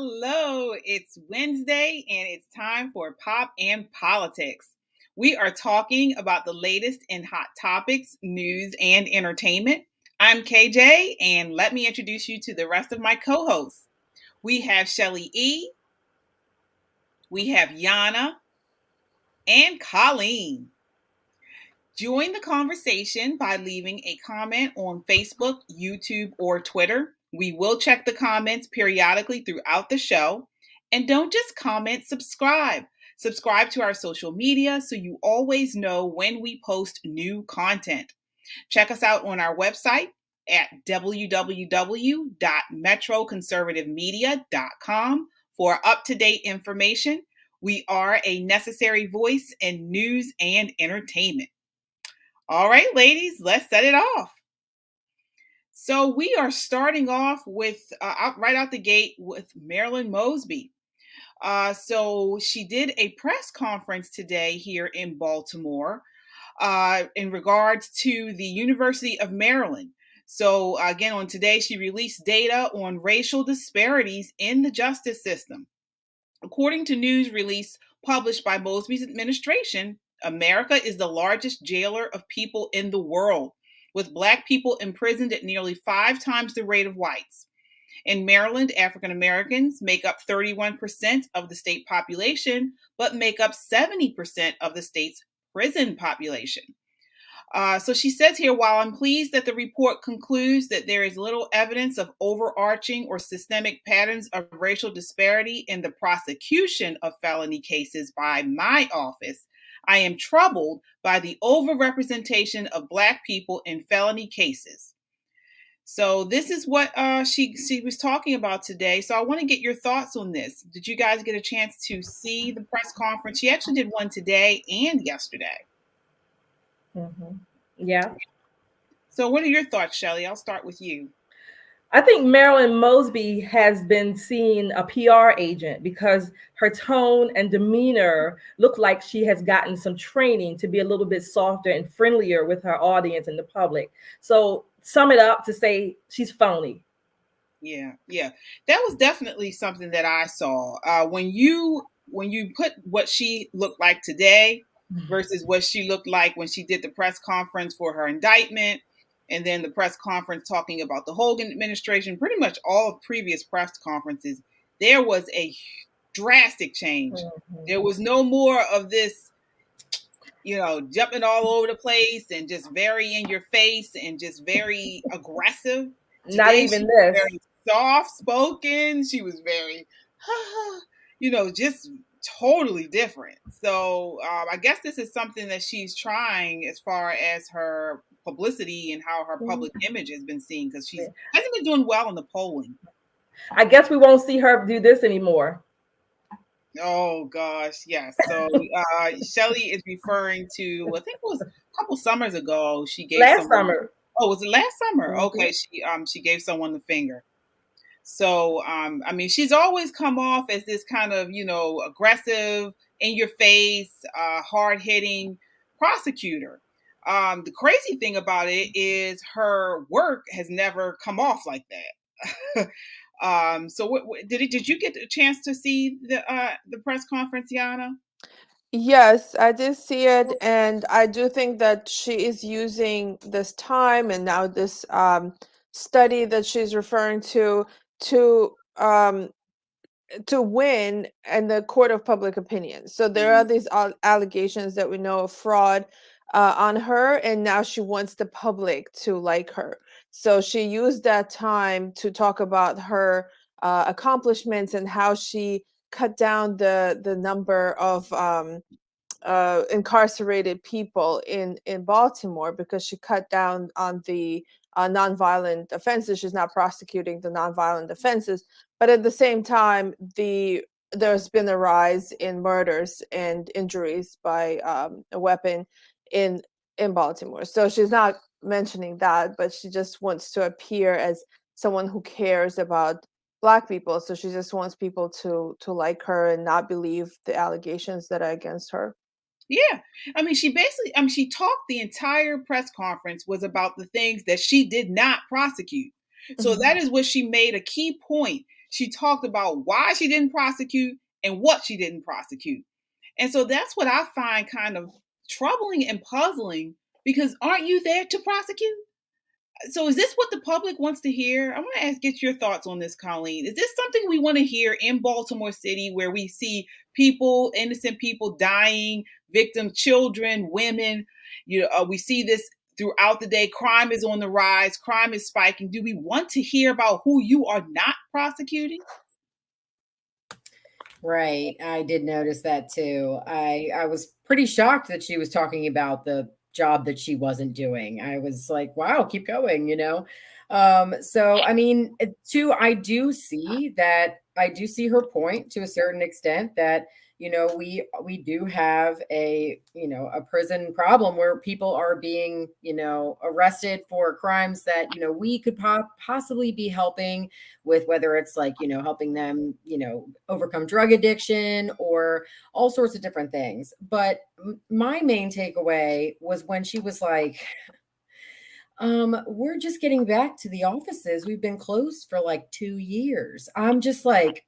Hello, it's Wednesday and it's time for Pop and Politics. We are talking about the latest in hot topics, news, and entertainment. I'm KJ, and let me introduce you to the rest of my co-hosts. We have Shelly E, we have Yana, and Colleen. Join the conversation by leaving a comment on Facebook, YouTube, or Twitter. We will check the comments periodically throughout the show. And don't just comment, subscribe. Subscribe to our social media so you always know when we post new content. Check us out on our website at www.metroconservativemedia.com for up-to-date information. We are a necessary voice in news and entertainment. All right, ladies, let's set it off. So we are starting off with right out the gate with Marilyn Mosby. So she did a press conference today here in Baltimore in regards to the University of Maryland. So again, on today, she released data on racial disparities in the justice system. According to news release published by Mosby's administration, America is the largest jailer of people in the world, with Black people imprisoned at nearly 5 times the rate of whites. In Maryland, African Americans make up 31% of the state population, but make up 70% of the state's prison population. So she says here, while I'm pleased that the report concludes that there is little evidence of overarching or systemic patterns of racial disparity in the prosecution of felony cases by my office, I am troubled by the overrepresentation of Black people in felony cases. So this is what she was talking about today. So I want to get your thoughts on this. Did you guys get a chance to see the press conference? She actually did one today and yesterday. Mm-hmm. Yeah. So what are your thoughts, Shelly? I'll start with you. I think Marilyn Mosby has been seeing a PR agent because her tone and demeanor look like she has gotten some training to be a little bit softer and friendlier with her audience and the public. So sum it up to say she's phony. Yeah. That was definitely something that I saw. When you put what she looked like today versus what she looked like when she did the press conference for her indictment, and then the press conference talking about the Hogan administration, pretty much all of previous press conferences, there was a drastic change. Mm-hmm. There was no more of this, jumping all over the place and just very in your face and just very aggressive. Today, not even this. Very soft spoken. She was very, just totally different. So I guess this is something that she's trying as far as her publicity and how her public image has been seen, because she hasn't been doing well in the polling. I guess we won't see her do this anymore. Oh gosh, yes. So Shelly is referring to, I think it was a couple summers ago. She gave summer. Oh, was it last summer? Mm-hmm. Okay, she gave someone the finger. So she's always come off as this kind of aggressive, in your face, hard hitting prosecutor. The crazy thing about it is her work has never come off like that. So did you get a chance to see the press conference, Yana? Yes, I did see it, and I do think that she is using this time and now this study that she's referring to win in the court of public opinion. So there are these allegations that we know of fraud on her, and now she wants the public to like her. So she used that time to talk about her accomplishments and how she cut down the number of incarcerated people in Baltimore, because she cut down on the nonviolent offenses. She's not prosecuting the nonviolent offenses, but at the same time, there's been a rise in murders and injuries by a weapon in Baltimore. So she's not mentioning that, but she just wants to appear as someone who cares about Black people. So she just wants people to like her and not believe the allegations that are against her. Yeah. She basically, she talked, the entire press conference was about the things that she did not prosecute. So that is what she made a key point. She talked about why she didn't prosecute and what she didn't prosecute. And so that's what I find kind of troubling and puzzling, because aren't you there to prosecute? So is this what the public wants to hear? I want to get your thoughts on this, Colleen. Is this something we want to hear in Baltimore City, where we see people, innocent people dying, victims, children, women? We see this throughout the day. Crime is on the rise. Crime is spiking. Do we want to hear about who you are not prosecuting? Right. I did notice that too. I was pretty shocked that she was talking about the job that she wasn't doing. I was like, wow, keep going, you know? So I mean, too, I do see her point to a certain extent that, you know, we do have a, you know, a prison problem where people are being, you know, arrested for crimes that, you know, we could possibly be helping with, whether it's like, you know, helping them, you know, overcome drug addiction or all sorts of different things. But my main takeaway was when she was like, we're just getting back to the offices. We've been closed for like 2 years. I'm just like,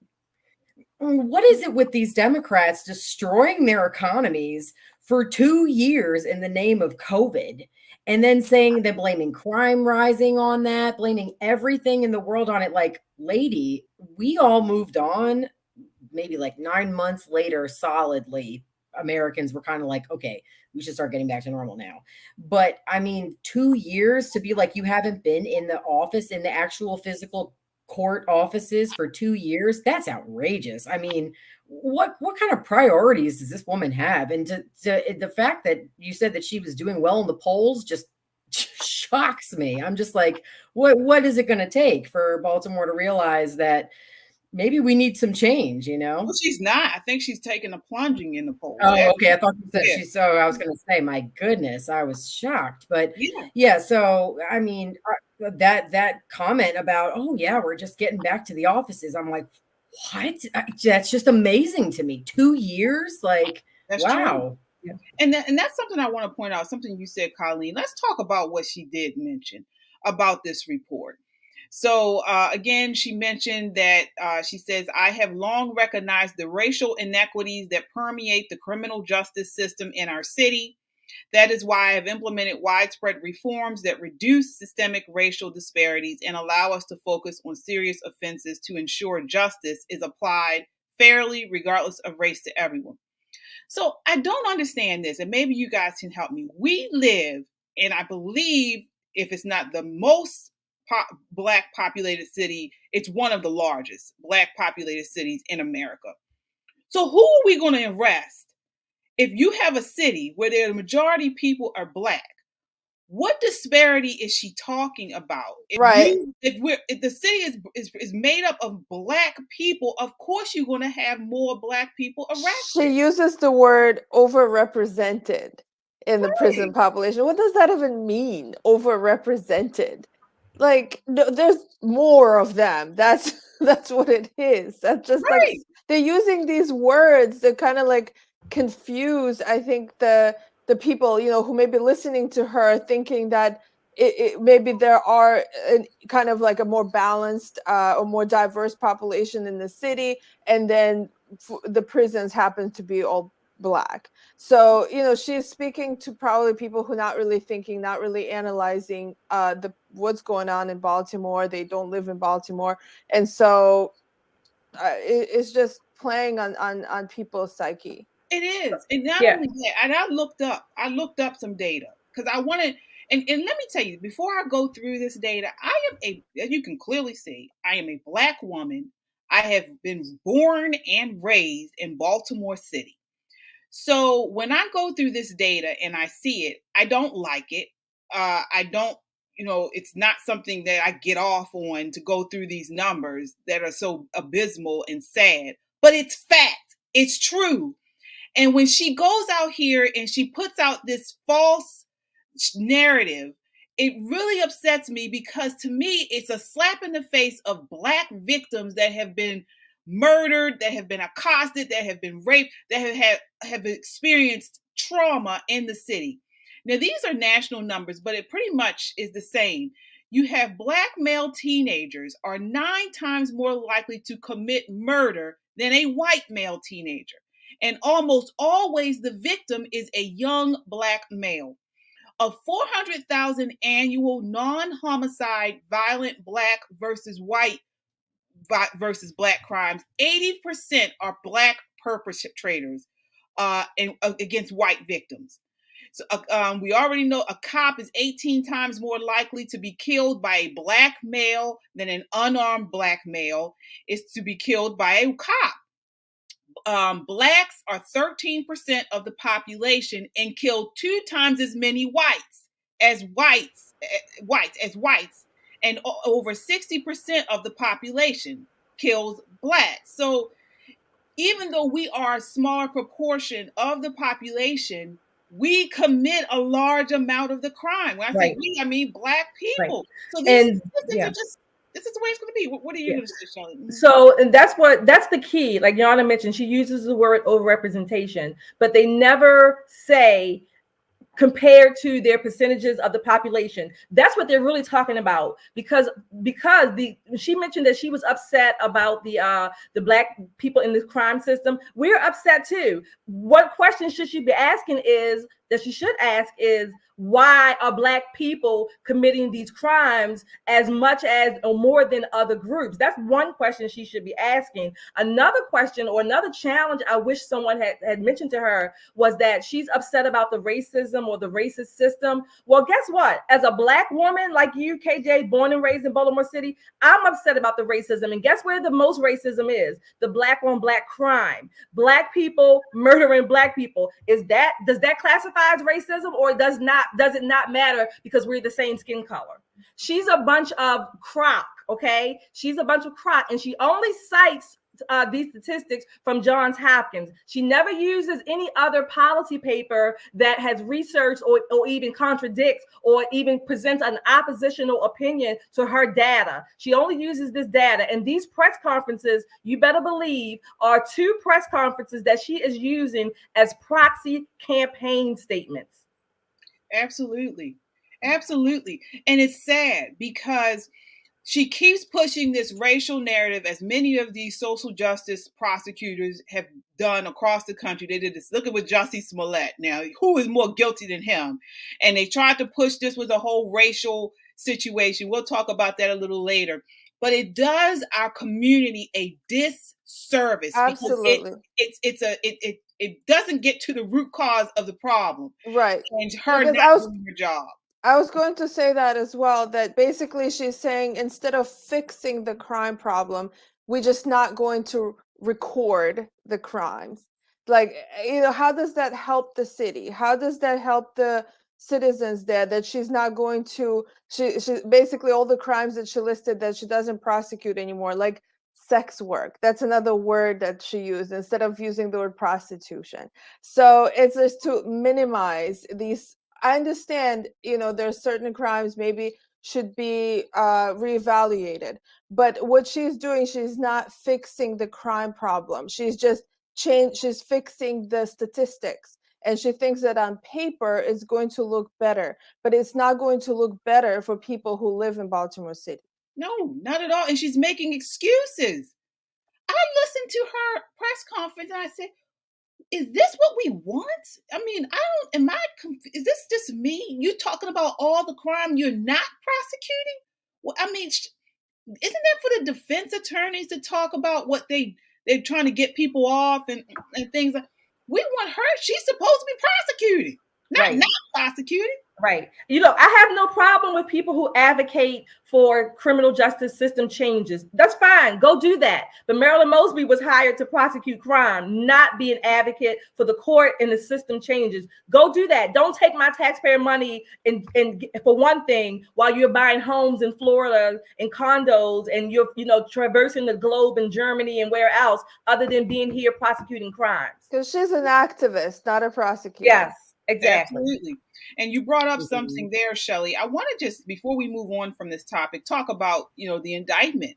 what is it with these Democrats destroying their economies for 2 years in the name of COVID? And then saying they're blaming crime rising on that, blaming everything in the world on it. Like, lady, we all moved on maybe like 9 months later, solidly. Americans were kind of like, okay, we should start getting back to normal now. But I mean, 2 years to be like, you haven't been in the office, in the actual physical court offices for 2 years, that's outrageous. I mean, what kind of priorities does this woman have? And to the fact that you said that she was doing well in the polls just shocks me. I'm just like, what is it going to take for Baltimore to realize that maybe we need some change, you know? Well, she's not. I think she's taking a plunging in the polls. Oh, okay. I thought you said she's so. I was going to say, my goodness, I was shocked. But yeah, so I mean, that comment about, oh yeah, we're just getting back to the offices. I'm like, what? That's just amazing to me. 2 years, like, that's wow. True. And that's something I want to point out. Something you said, Colleen. Let's talk about what she did mention about this report. So again, she mentioned that she says, I have long recognized the racial inequities that permeate the criminal justice system in our city. That is why I have implemented widespread reforms that reduce systemic racial disparities and allow us to focus on serious offenses to ensure justice is applied fairly, regardless of race, to everyone. So I don't understand this, and maybe you guys can help me. We live, and I believe if it's not the most Black populated city, it's one of the largest Black populated cities in America. So who are we going to arrest if you have a city where the majority of people are Black? What disparity is she talking about? If the city is made up of Black people, of course you're going to have more Black people arrested. She uses the word overrepresented in the prison population. What does that even mean? Overrepresented? Like, no, there's more of them. That's what it is. That's just like they're using these words that kind of like confuse, I think, the people, you know, who may be listening to her, thinking that maybe there are kind of like a more balanced or more diverse population in the city, and then the prisons happen to be all Black. So, you know, she's speaking to probably people who not really thinking, not really analyzing what's going on in Baltimore. They don't live in Baltimore, and so it's just playing on people's psyche. It is, and not only that. And I looked up some data because I wanted. And let me tell you, before I go through this data, as you can clearly see, I am a Black woman. I have been born and raised in Baltimore City. So when I go through this data and I see it, I don't like it. I don't, you know, it's not something that I get off on to go through these numbers that are so abysmal and sad, but it's fact. It's true. And when she goes out here and she puts out this false narrative, it really upsets me, because to me, it's a slap in the face of Black victims that have been murdered, that have been accosted, that have been raped, that have experienced trauma in the city. Now, these are national numbers, but it pretty much is the same. you have Black male teenagers are 9 times more likely to commit murder than a white male teenager. And almost always the victim is a young Black male. Of 400,000 annual non-homicide violent Black versus white versus Black crimes, 80% are Black perpetrators against white victims. So we already know a cop is 18 times more likely to be killed by a Black male than an unarmed Black male is to be killed by a cop. Blacks are 13% of the population and kill 2 times as many whites, and over 60% of the population kills Blacks. So even though we are a smaller proportion of the population, we commit a large amount of the crime. When I say we, I mean Black people. Right. So these statistics are just, this is the way it's going to be. What are you going to say, Shelly? So, and that's the key. Like Yana mentioned, she uses the word overrepresentation, but they never say compared to their percentages of the population. That's what they're really talking about, because she mentioned that she was upset about the Black people in the crime system. We're upset too. What question should she be asking is why are Black people committing these crimes as much as or more than other groups? That's one question she should be asking. Another question or another challenge I wish someone had mentioned to her was that she's upset about the racism or the racist system. Well, guess what? As a Black woman like you, KJ, born and raised in Baltimore City, I'm upset about the racism. And guess where the most racism is? The Black on Black crime. Black people murdering Black people. Does that classify as racism, or does it not matter because we're the same skin color? She's a bunch of crock, okay? She's a bunch of crock, and she only cites these statistics from Johns Hopkins. She never uses any other policy paper that has researched or even contradicts or even presents an oppositional opinion to her data. She only uses this data. And these press conferences, you better believe, are 2 press conferences that she is using as proxy campaign statements. Absolutely. Absolutely. And it's sad because she keeps pushing this racial narrative, as many of these social justice prosecutors have done across the country. They did this. Look at what Jussie Smollett. Now, who is more guilty than him? And they tried to push this with a whole racial situation. We'll talk about that a little later. But it does our community a disservice. Absolutely. It doesn't get to the root cause of the problem. Right. And her not doing her job. I was going to say that as well, that basically she's saying instead of fixing the crime problem, we're just not going to record the crimes. Like, how does that help the city? How does that help the citizens there, that she's not going to, she basically all the crimes that she listed that she doesn't prosecute anymore, like sex work. That's another word that she used instead of using the word prostitution. So it's just to minimize these. I understand, there's certain crimes maybe should be reevaluated, but what she's doing, she's not fixing the crime problem. She's just she's fixing the statistics, and she thinks that on paper it's going to look better, but it's not going to look better for people who live in Baltimore City. No, not at all. And she's making excuses. I listened to her press conference and I said, is this what we want? I mean, is this just me? You talking about all the crime you're not prosecuting? Well, I mean, isn't that for the defense attorneys to talk about what they're trying to get people off and things like? We want her. She's supposed to be prosecuting, not prosecuting. Right. I have no problem with people who advocate for criminal justice system changes. That's fine. Go do that. But Marilyn Mosby was hired to prosecute crime, not be an advocate for the court and the system changes. Go do that. Don't take my taxpayer money and for one thing, while you're buying homes in Florida and condos and you're, traversing the globe in Germany and where else other than being here prosecuting crimes. Because she's an activist, not a prosecutor. Yes. Exactly. Absolutely. And you brought up something there, Shelly. I want to just, before we move on from this topic, talk about, the indictment.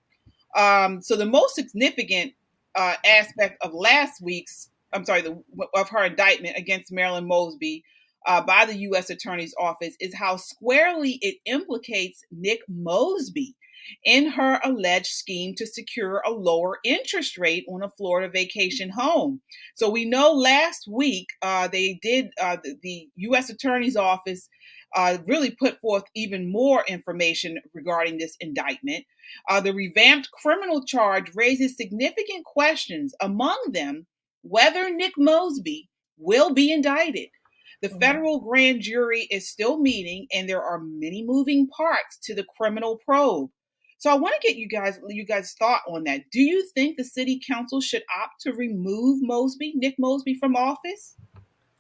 So the most significant aspect of of her indictment against Marilyn Mosby by the U.S. Attorney's Office is how squarely it implicates Nick Mosby in her alleged scheme to secure a lower interest rate on a Florida vacation home. So we know last week the U.S. Attorney's Office really put forth even more information regarding this indictment. The revamped criminal charge raises significant questions, among them whether Nick Mosby will be indicted. The federal grand jury is still meeting, and there are many moving parts to the criminal probe. So I want to get you guys' thought on that. Do you think the city council should opt to remove Nick Mosby, from office?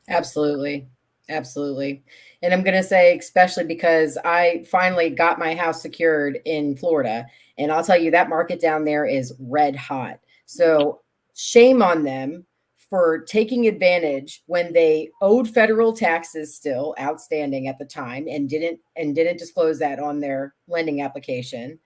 Absolutely. Absolutely. And I'm going to say, especially because I finally got my house secured in Florida. And I'll tell you, that market down there is red hot. So shame on them for taking advantage when they owed federal taxes still outstanding at the time and didn't disclose that on their lending application.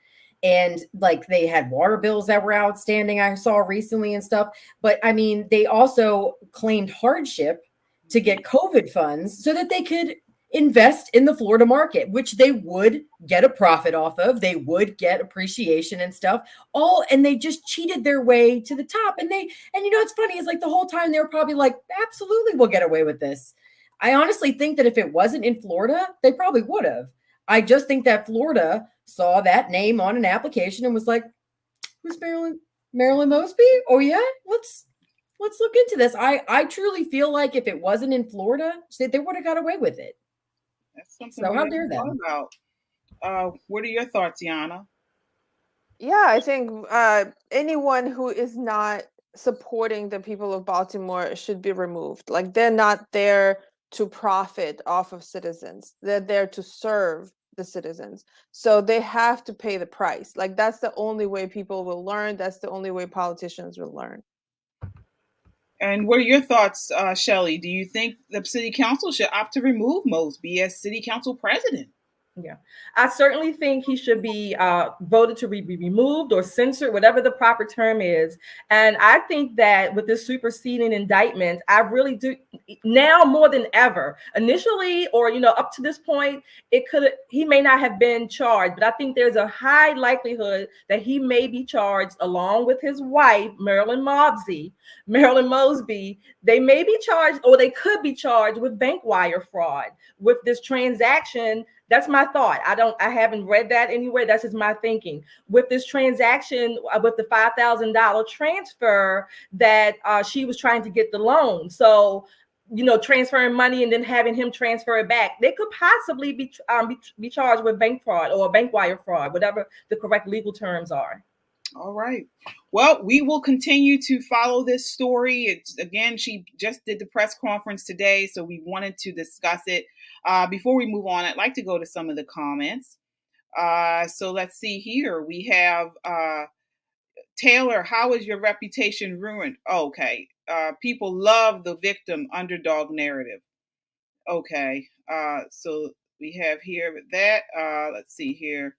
And like they had water bills that were outstanding, I saw recently and stuff. But I mean, they also claimed hardship to get COVID funds so that they could invest in the Florida market, which they would get a profit off of. They would get appreciation and stuff. And they just cheated their way to the top. And it's funny, it's like the whole time they were probably like, absolutely, we'll get away with this. I honestly think that if it wasn't in Florida, they probably would have. I just think that Florida saw that name on an application and was like, who's Marilyn Mosby? Oh yeah, let's look into this. I truly feel like if it wasn't in Florida, they would have got away with it. That's something so how dare them? About. What are your thoughts, Yana? Yeah, I think anyone who is not supporting the people of Baltimore should be removed. Like, they're not there to profit off of citizens. They're there to serve the citizens. So they have to pay the price. Like, that's the only way people will learn. That's the only way politicians will learn. And what are your thoughts, Shelly? Do you think the city council should opt to remove Mosby as city council president? Yeah, I certainly think he should be voted to be removed or censored, whatever the proper term is. And I think that with this superseding indictment, I really do now more than ever. Initially, or up to this point, he may not have been charged, but I think there's a high likelihood that he may be charged along with his wife, Marilyn Mosby. They may be charged, or they could be charged with bank wire fraud with this transaction. That's my thought. I haven't read that anywhere. That's just my thinking. With this transaction, with the $5,000 transfer that she was trying to get the loan. So, transferring money and then having him transfer it back. They could possibly be charged with bank fraud or bank wire fraud, whatever the correct legal terms are. All right. Well, we will continue to follow this story. Again, she just did the press conference today, so we wanted to discuss it. Before we move on, I'd like to go to some of the comments. So let's see here. We have Taylor, how is your reputation ruined? Okay. People love the victim underdog narrative. Okay. So we have here that. Let's see here.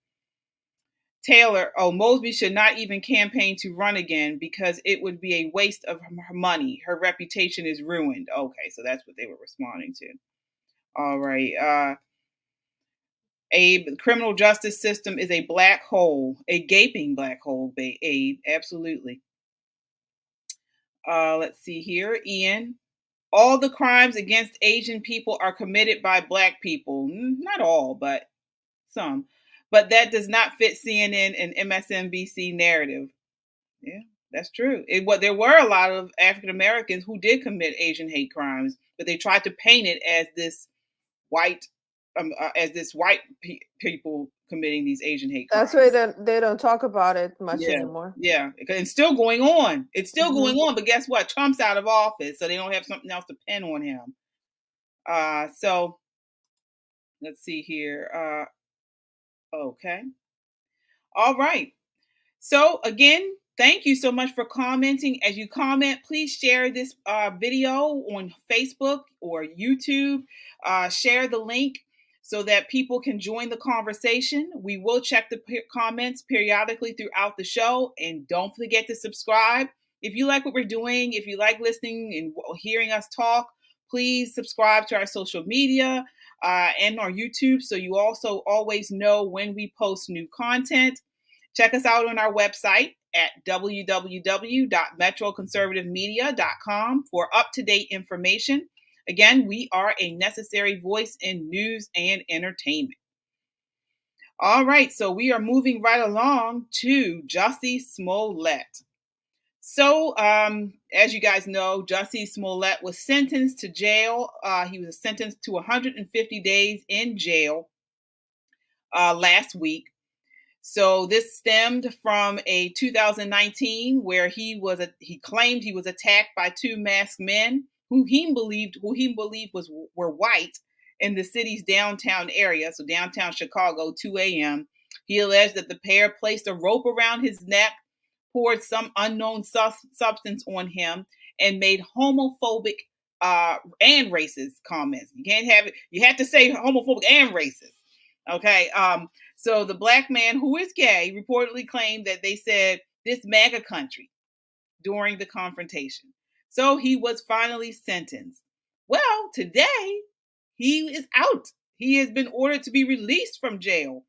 Taylor, Mosby should not even campaign to run again because it would be a waste of her money. Her reputation is ruined. Okay, so that's what they were responding to. All right. Abe, the criminal justice system is a black hole, a gaping black hole, Abe. Absolutely. Let's see here. Ian, all the crimes against Asian people are committed by black people. Not all, but some. But that does not fit CNN and MSNBC narrative. Yeah, that's true. There were a lot of African Americans who did commit Asian hate crimes, but they tried to paint it as this white, people committing these Asian hate crimes. That's why they don't talk about it much anymore. Yeah, and it's still going on. It's still going on, but guess what? Trump's out of office, so they don't have something else to pin on him. So let's see here. Okay. All right. So again, thank you so much for commenting. As you comment, please share this video on Facebook or YouTube. Share the link so that people can join the conversation. We will check the comments periodically throughout the show. And don't forget to subscribe. If you like what we're doing, if you like listening and hearing us talk, Please subscribe to our social media and our YouTube so you also always know when we post new content. Check us out on our website at www.metroconservativemedia.com for up-to-date information. Again, we are a necessary voice in news and entertainment. All right, so we are moving right along to Jussie Smollett. So, as you guys know, Jussie Smollett was sentenced to jail. He was sentenced to 150 days in jail last week. So this stemmed from a 2019 where he claimed he was attacked by two masked men who he believed were white in the city's downtown area, so downtown Chicago, 2 a.m. He alleged that the pair placed a rope around his neck, poured some unknown substance on him, and made homophobic and racist comments. You can't have it. You have to say homophobic and racist. Okay. So the black man, who is gay, reportedly claimed that they said this MAGA country during the confrontation. So he was finally sentenced. Well, today he is out. He has been ordered to be released from jail.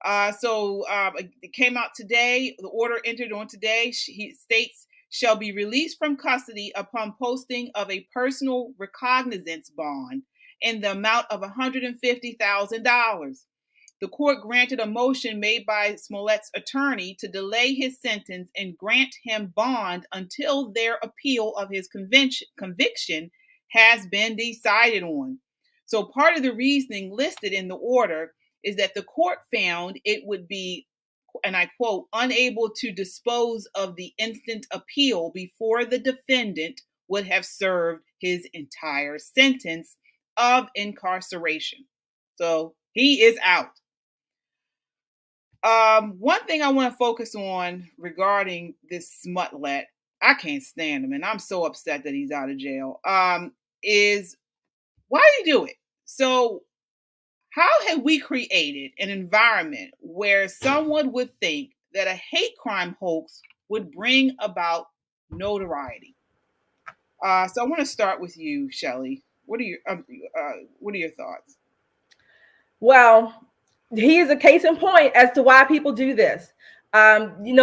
It came out today. The order entered on today. He states shall be released from custody upon posting of a personal recognizance bond in the amount of $150,000. The court granted a motion made by Smollett's attorney to delay his sentence and grant him bond until their appeal of his conviction has been decided on. So part of the reasoning listed in the order is that the court found it would be, and I quote, unable to dispose of the instant appeal before the defendant would have served his entire sentence of incarceration. So he is out. One thing I want to focus on regarding this Smollett, I can't stand him, and I'm so upset that he's out of jail, is why did he do it? So how have we created an environment where someone would think that a hate crime hoax would bring about notoriety? So I want to start with you, Shelly. What are your thoughts? Well, he is a case in point as to why people do this.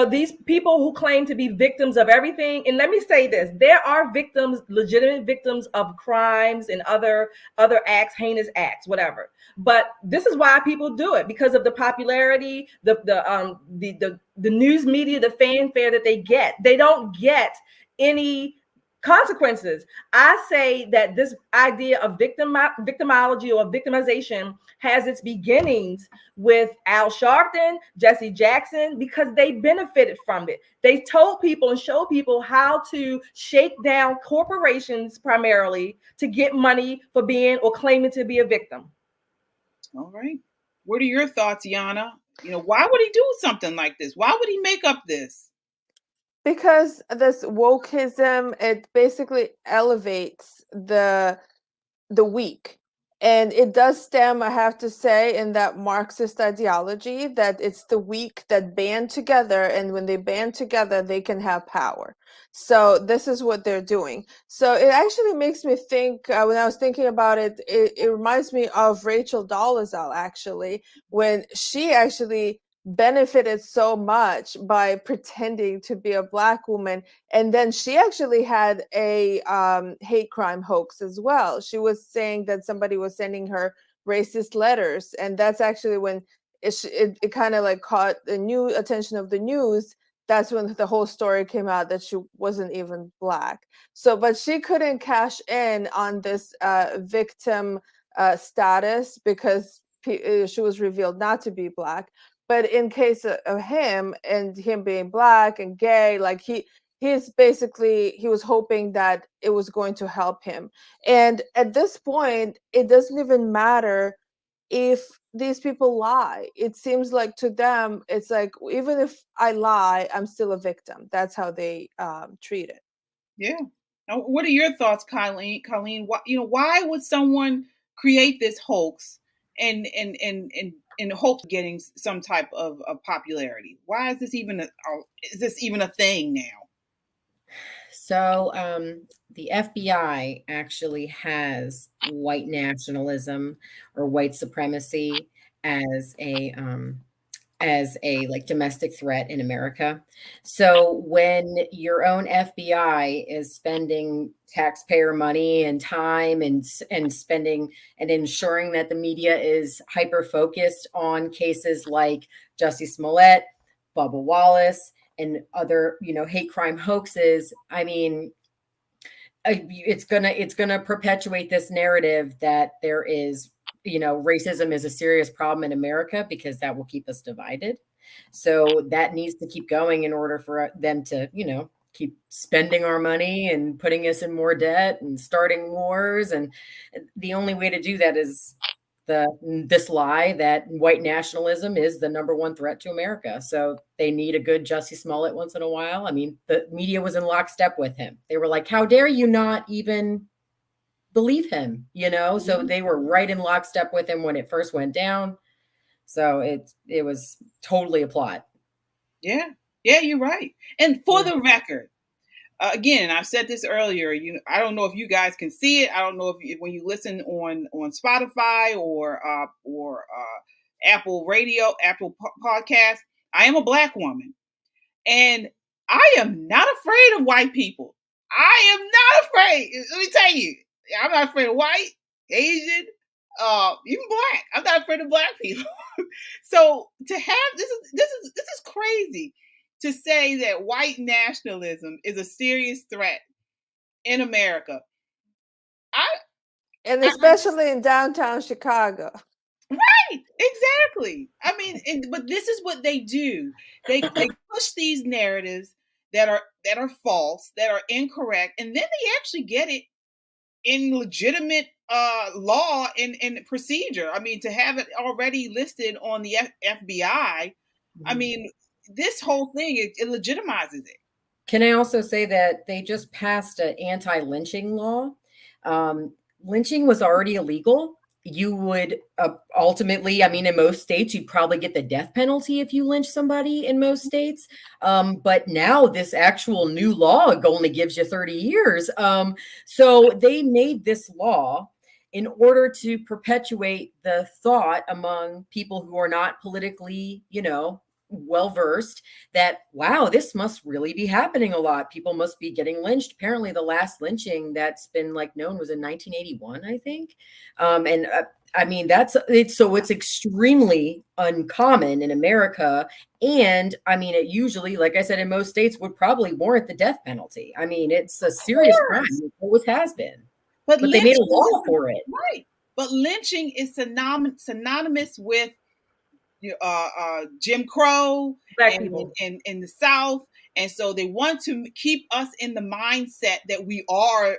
These people who claim to be victims of everything, and let me say this, there are victims, legitimate victims of crimes and other acts, heinous acts, whatever. But this is why people do it, because of the popularity, the news media, the fanfare that they get. They don't get any consequences. I say that this idea of victimology or victimization has its beginnings with Al Sharpton, Jesse Jackson, because they benefited from it. They told people and showed people how to shake down corporations primarily to get money for being or claiming to be a victim. All right. What are your thoughts, Yana? Why would he do something like this? Why would he make up this? Because this wokeism, it basically elevates the weak. And it does stem, I have to say, in that Marxist ideology that it's the weak that band together, and when they band together, they can have power. So this is what they're doing. So it actually makes me think, when I was thinking about it, it reminds me of Rachel Dolezal, actually, when she actually benefited so much by pretending to be a Black woman, and then she actually had a hate crime hoax as well. She was saying that somebody was sending her racist letters, and that's actually when it kind of like caught the new attention of the news. That's when the whole story came out that she wasn't even Black. So, but she couldn't cash in on this victim status because she was revealed not to be Black. But in case of him and him being Black and gay, like he was hoping that it was going to help him. And at this point, it doesn't even matter if these people lie. It seems like to them, it's like, even if I lie, I'm still a victim. That's how they treat it. Yeah. Now, what are your thoughts, Colleen? Why would someone create this hoax and in hopes of getting some type of popularity? Why is this even a thing now? So the FBI actually has white nationalism or white supremacy as a like domestic threat in America. So when your own FBI is spending taxpayer money and time and spending and ensuring that the media is hyper focused on cases like Jussie Smollett, Bubba Wallace, and other, hate crime hoaxes, I mean, it's gonna perpetuate this narrative that there is, racism is a serious problem in America, because that will keep us divided. So that needs to keep going in order for them to, keep spending our money and putting us in more debt and starting wars. And the only way to do that is this lie that white nationalism is the number one threat to America. So they need a good Jussie Smollett once in a while. I mean, the media was in lockstep with him. They were like, how dare you not even believe him, So they were right in lockstep with him when it first went down. So it was totally a plot. Yeah, you're right. And for the record, again, I've said this earlier. I don't know if you guys can see it. I don't know if when you listen on Spotify or Apple Radio, Apple Podcast. I am a Black woman, and I am not afraid of white people. I am not afraid. Let me tell you, I'm not afraid of white, Asian, even Black. I'm not afraid of Black people. So to have this is crazy to say that white nationalism is a serious threat in America. And especially in downtown Chicago. Right, exactly. I mean, but this is what they do. They push these narratives that are false, that are incorrect, and then they actually get it in legitimate law and procedure. I mean, to have it already listed on the FBI, I mean, this whole thing, it legitimizes it. Can I also say that they just passed an anti-lynching law? Lynching was already illegal. You would ultimately, I mean, in most states, you'd probably get the death penalty if you lynch somebody in most states. But now this actual new law only gives you 30 years. So they made this law in order to perpetuate the thought among people who are not politically, well-versed, that, wow, this must really be happening a lot. People must be getting lynched. Apparently the last lynching that's been known was in 1981, I think. I mean, it's extremely uncommon in America. And I mean, it usually, like I said, in most states would probably warrant the death penalty. I mean, it's a serious crime. It always has been. But they made a law for it. Right. But lynching is synonymous with Jim Crow and in the South. And so they want to keep us in the mindset that we are,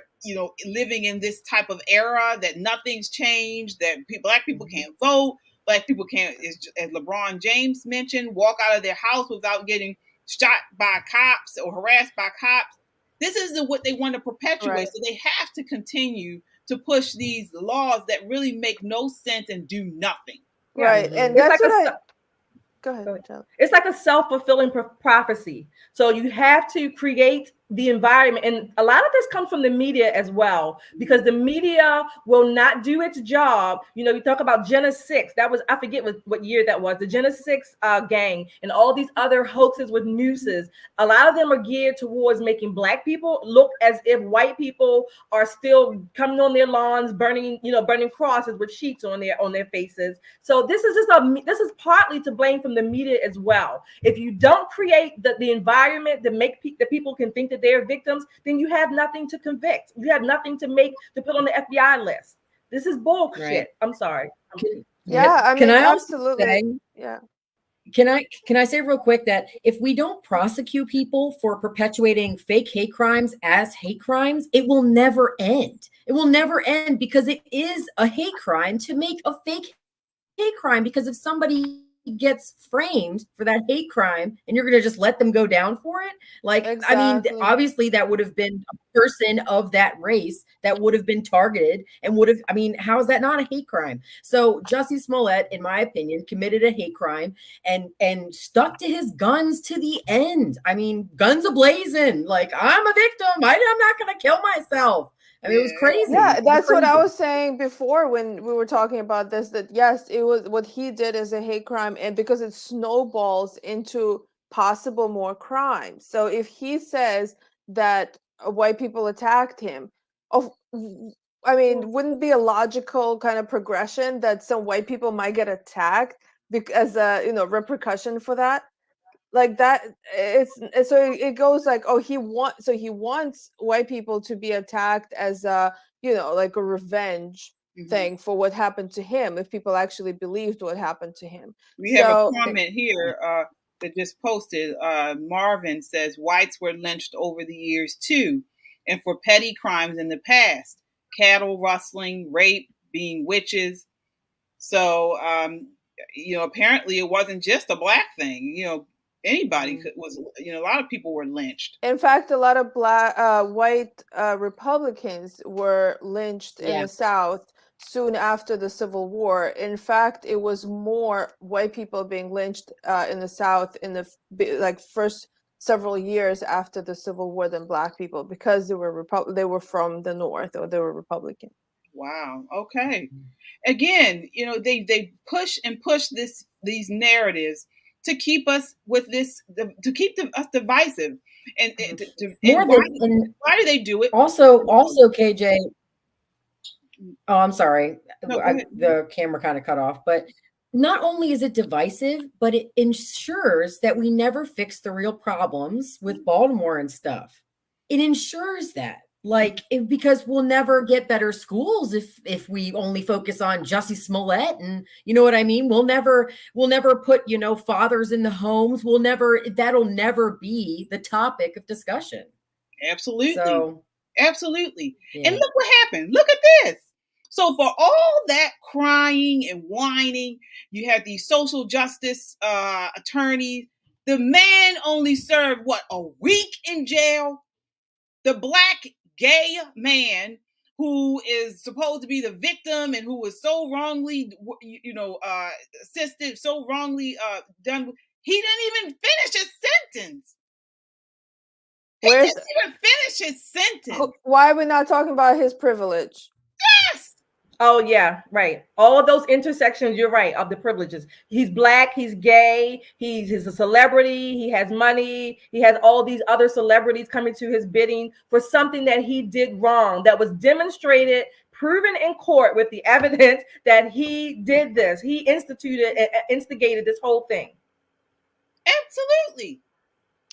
living in this type of era, that nothing's changed, that Black people can't vote, Black people can't, as LeBron James mentioned, walk out of their house without getting shot by cops or harassed by cops. This is what they want to perpetuate. Right. So they have to continue to push these laws that really make no sense and do nothing. Right. And that's go ahead. It's like a self-fulfilling prophecy. So you have to create the environment. And a lot of this comes from the media as well, because the media will not do its job. You talk about Jenna 6. That was, I forget what year that was, the Jenna 6 gang and all these other hoaxes with nooses. A lot of them are geared towards making Black people look as if white people are still coming on their lawns, burning crosses with sheets on their faces. So this is partly to blame from the media as well. If you don't create the environment that make the people can think that they're victims, then you have nothing to convict. You have nothing to put on the FBI list. This is bullshit. Right. I'm sorry. I mean, absolutely. Yeah. Can I say real quick that if we don't prosecute people for perpetuating fake hate crimes as hate crimes, it will never end. It will never end, because it is a hate crime to make a fake hate crime. Because if somebody gets framed for that hate crime and you're going to just let them go down for it? Like, I mean, Exactly. obviously that would have been a person of that race that would have been targeted and would have, I mean, how is that not a hate crime? So Jussie Smollett, in my opinion, committed a hate crime and stuck to his guns to the end. I mean, guns ablazing. Like, I'm a victim. I'm not going to kill myself. I mean, it was crazy. Yeah, It was that's what I crazy. was saying before when we were talking about this, that yes, it was what he did is a hate crime, and because it snowballs into possible more crimes. So if he says that white people attacked him, of I mean, wouldn't be a logical kind of progression that some white people might get attacked because repercussion for that? Like that, so it goes like, oh, he wants white people to be attacked as a like a revenge thing for what happened to him, if people actually believed what happened to him. We have a So comment here that just posted. Marvin says whites were lynched over the years too, and for petty crimes in the past, cattle rustling, rape, being witches. So apparently it wasn't just a black thing. Anybody was. A lot of people were lynched. in fact, a lot of white Republicans were lynched in the South soon after the Civil War. In fact, it was more white people being lynched in the South in the first several years after the Civil War than black people, because they were from the North, or they were Republican. Wow. Okay. Again, they push these narratives to keep us with this, to keep us divisive, and why do they do it? Also, KJ. Oh, I'm sorry. No, the camera kind of cut off, but not only is it divisive, but it ensures that we never fix the real problems with Baltimore and stuff. It ensures that, because we'll never get better schools if we only focus on Jussie Smollett, and you know what I mean. We'll never put fathers in the homes. That'll never be the topic of discussion. Absolutely. So, absolutely. Yeah. And look what happened. Look at this. So for all that crying and whining, you had these social justice attorneys. The man only served a week in jail. The black gay man who is supposed to be the victim and who was so wrongly, assisted, so wrongly done, he didn't even finish his sentence. He didn't even finish his sentence. Why are we not talking about his privilege? Yes. Oh yeah, right. All of those intersections, you're right, of the privileges. He's black, he's gay, he's a celebrity, he has money, he has all these other celebrities coming to his bidding for something that he did wrong, that was demonstrated, proven in court with the evidence that he did this. He instigated this whole thing. Absolutely.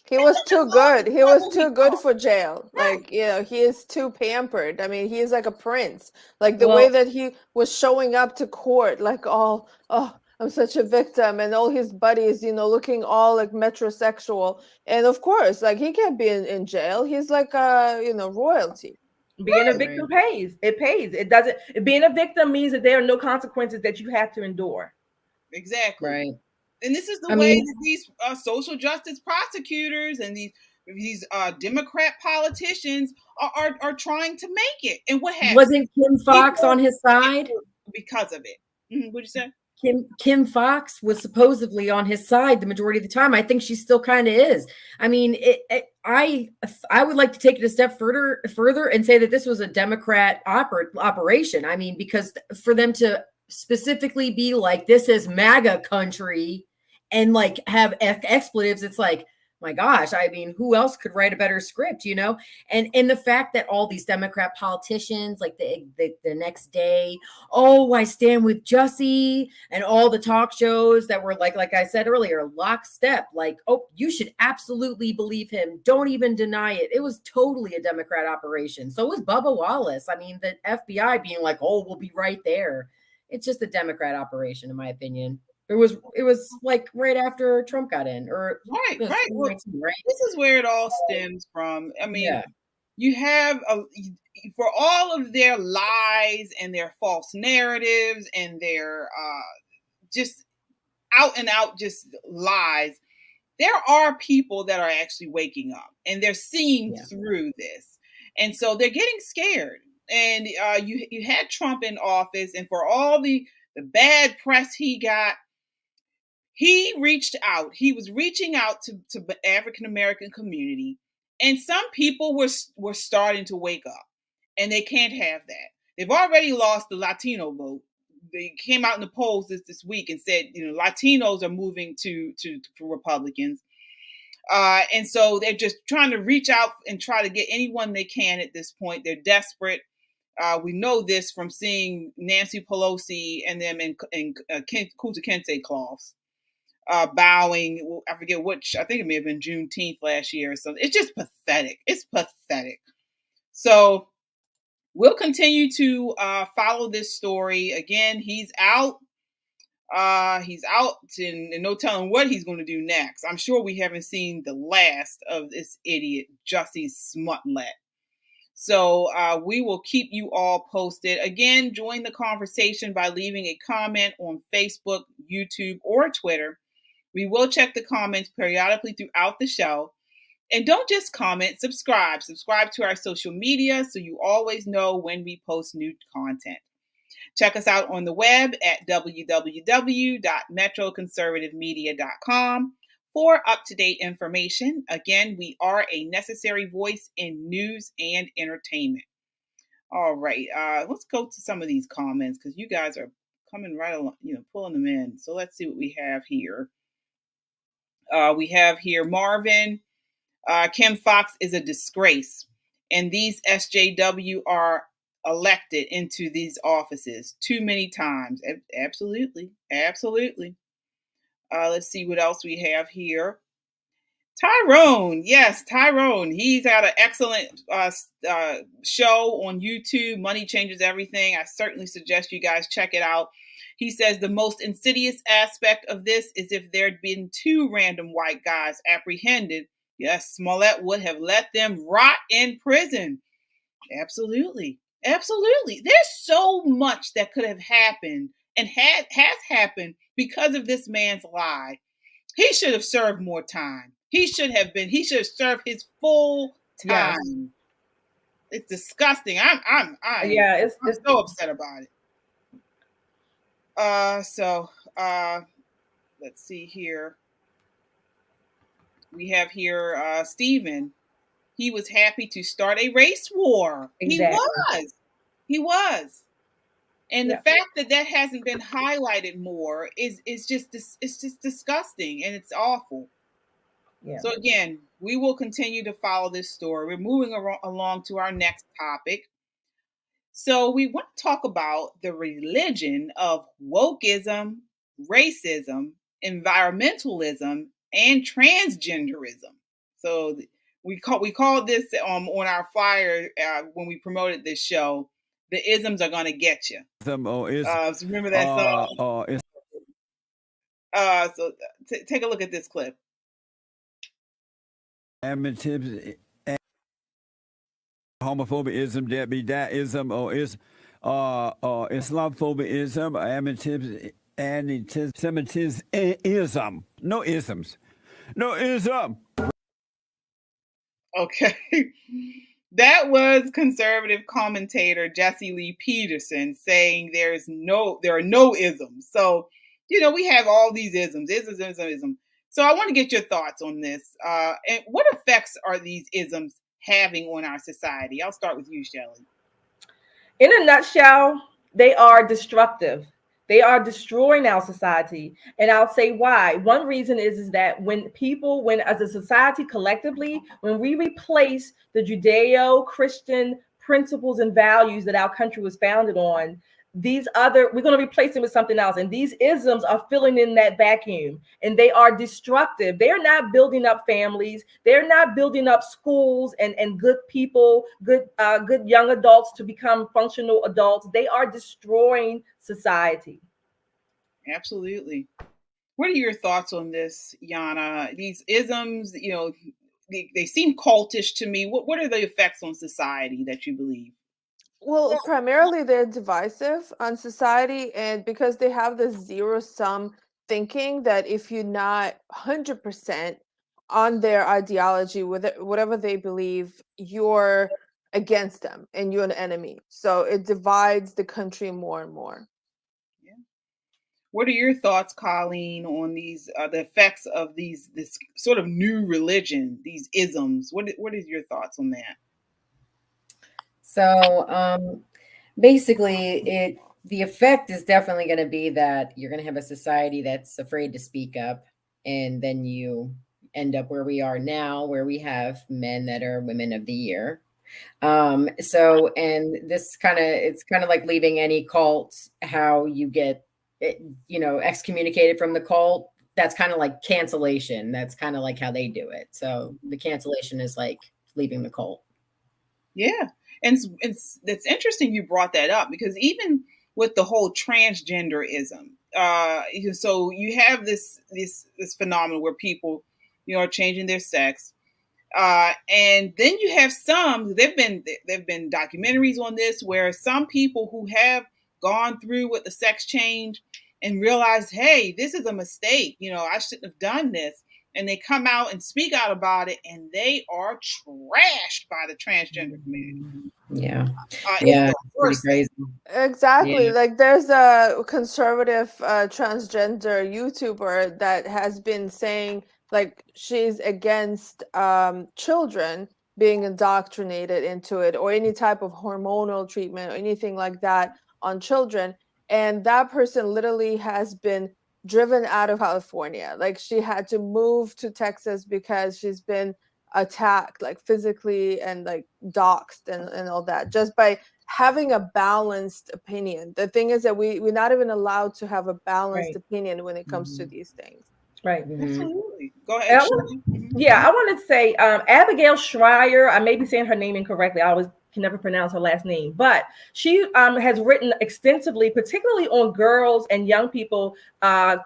He was too good. He was too good for jail. Like, he is too pampered. I mean, he is like a prince. Like the way that he was showing up to court, like, oh, I'm such a victim, and all his buddies, looking all like metrosexual. And of course, like, he can't be in jail. He's like royalty. Being a victim pays. It pays. It doesn't. Being a victim means that there are no consequences that you have to endure. Exactly. Right. And this is the way that these social justice prosecutors and these Democrat politicians are trying to make it. And what happened? Wasn't Kim Fox on his side because of it? What'd you say? Kim Fox was supposedly on his side the majority of the time. I think she still kind of is. I mean, I would like to take it a step further and say that this was a Democrat operation. I mean, because for them to specifically be like, this is MAGA country, and like have expletives, it's like, my gosh, I mean, who else could write a better script, And the fact that all these Democrat politicians, like the next day, oh, I stand with Jussie, and all the talk shows that were like I said earlier, lockstep, like, oh, you should absolutely believe him. Don't even deny it. It was totally a Democrat operation. So was Bubba Wallace. I mean, the FBI being like, oh, we'll be right there. It's just a Democrat operation, in my opinion. It was like right after Trump got in, or right. Well, this is where it all stems from. I mean, you have for all of their lies and their false narratives and their just out and out just lies, there are people that are actually waking up and they're seeing through this. And so they're getting scared. And you had Trump in office, and for all the bad press he got, he reached out. He was reaching out to the African American community, and some people were starting to wake up, and they can't have that. They've already lost the Latino vote. They came out in the polls this week and said, Latinos are moving to Republicans. And so they're just trying to reach out and try to get anyone they can at this point. They're desperate. We know this from seeing Nancy Pelosi and them in Kunta Kinte cloths, bowing. I forget which. I think it may have been Juneteenth last year or something. It's just pathetic. It's pathetic. So we'll continue to follow this story. Again, he's out. He's out, and no telling what he's going to do next. I'm sure we haven't seen the last of this idiot, Jussie Smollett. So we will keep you all posted. Again, join the conversation by leaving a comment on Facebook, YouTube, or Twitter. We will check the comments periodically throughout the show. And don't just comment, subscribe. Subscribe to our social media so you always know when we post new content. Check us out on the web at www.metroconservativemedia.com for up-to-date information. Again, we are a necessary voice in news and entertainment. All right, let's go to some of these comments because you guys are coming right along, pulling them in. So let's see what we have here. We have here Marvin. Kim Foxx is a disgrace, and these SJW are elected into these offices too many times. Absolutely. Let's see what else we have here. Tyrone. Yes, Tyrone. He's got an excellent show on YouTube, Money Changes Everything. I certainly suggest you guys check it out. He says the most insidious aspect of this is if there'd been two random white guys apprehended, yes, Smollett would have let them rot in prison. Absolutely. There's so much that could have happened and has happened because of this man's lie. He should have served more time. He should have served his full time. Yes. It's disgusting. I'm so upset about it. Let's see here. We have here Stephen. He was happy to start a race war. Exactly. He was. And the fact that hasn't been highlighted more is just disgusting, and it's awful. Yeah. So again, we will continue to follow this story. We're moving along to our next topic. So we want to talk about the religion of wokeism, racism, environmentalism, and transgenderism. So we called this on our flyer when we promoted this show. The isms are going to get you. So remember that song? So take a look at this clip. Homophobism, that be that-ism, or Islamophobism, anti-Semitism. No isms. No ism. Okay. That was conservative commentator Jesse Lee Peterson saying there are no isms. So, we have all these isms. So I want to get your thoughts on this. And what effects are these isms having on our society? I'll start with you, Shelly. In a nutshell, they are destructive. They are destroying our society. And I'll say why. One reason is that when as a society collectively, when we replace the Judeo-Christian principles and values that our country was founded on, we're going to replace them with something else. And these isms are filling in that vacuum, and they are destructive. They're not building up families. They're not building up schools and good people, good young adults to become functional adults. They are destroying society. Absolutely. What are your thoughts on this, Yana? These isms, they seem cultish to me. What are the effects on society that you believe? Well, primarily they're divisive on society, and because they have this zero-sum thinking that if you're not 100% on their ideology, with whatever they believe, you're against them and you're an enemy. So it divides the country more and more. Yeah. What are your thoughts, Colleen, on these the effects of this sort of new religion, these isms? What is your thoughts on that? So basically, the effect is definitely going to be that you're going to have a society that's afraid to speak up, and then you end up where we are now, where we have men that are women of the year. So, and this it's kind of like leaving any cult, how you get, excommunicated from the cult. That's kind of like cancellation. That's kind of like how they do it. So the cancellation is like leaving the cult. Yeah. And it's interesting you brought that up, because even with the whole transgenderism, so you have this phenomenon where people, are changing their sex. And then you have some, there've been documentaries on this, where some people who have gone through with the sex change and realize, hey, this is a mistake, I shouldn't have done this. And they come out and speak out about it, and they are trashed by the transgender community. Yeah. It's the worst thing. Exactly. Yeah. Like there's a conservative transgender YouTuber that has been saying like she's against children being indoctrinated into it, or any type of hormonal treatment or anything like that on children. And that person literally has been driven out of California. Like she had to move to Texas because she's been attacked like physically and like doxxed and all that, just by having a balanced opinion. The thing is that we're not even allowed to have a balanced opinion when it comes to these things. Right. Absolutely. Go ahead. Yeah, I wanted to say Abigail Schreier. I may be saying her name incorrectly. I always can never pronounce her last name, but she has written extensively, particularly on girls and young people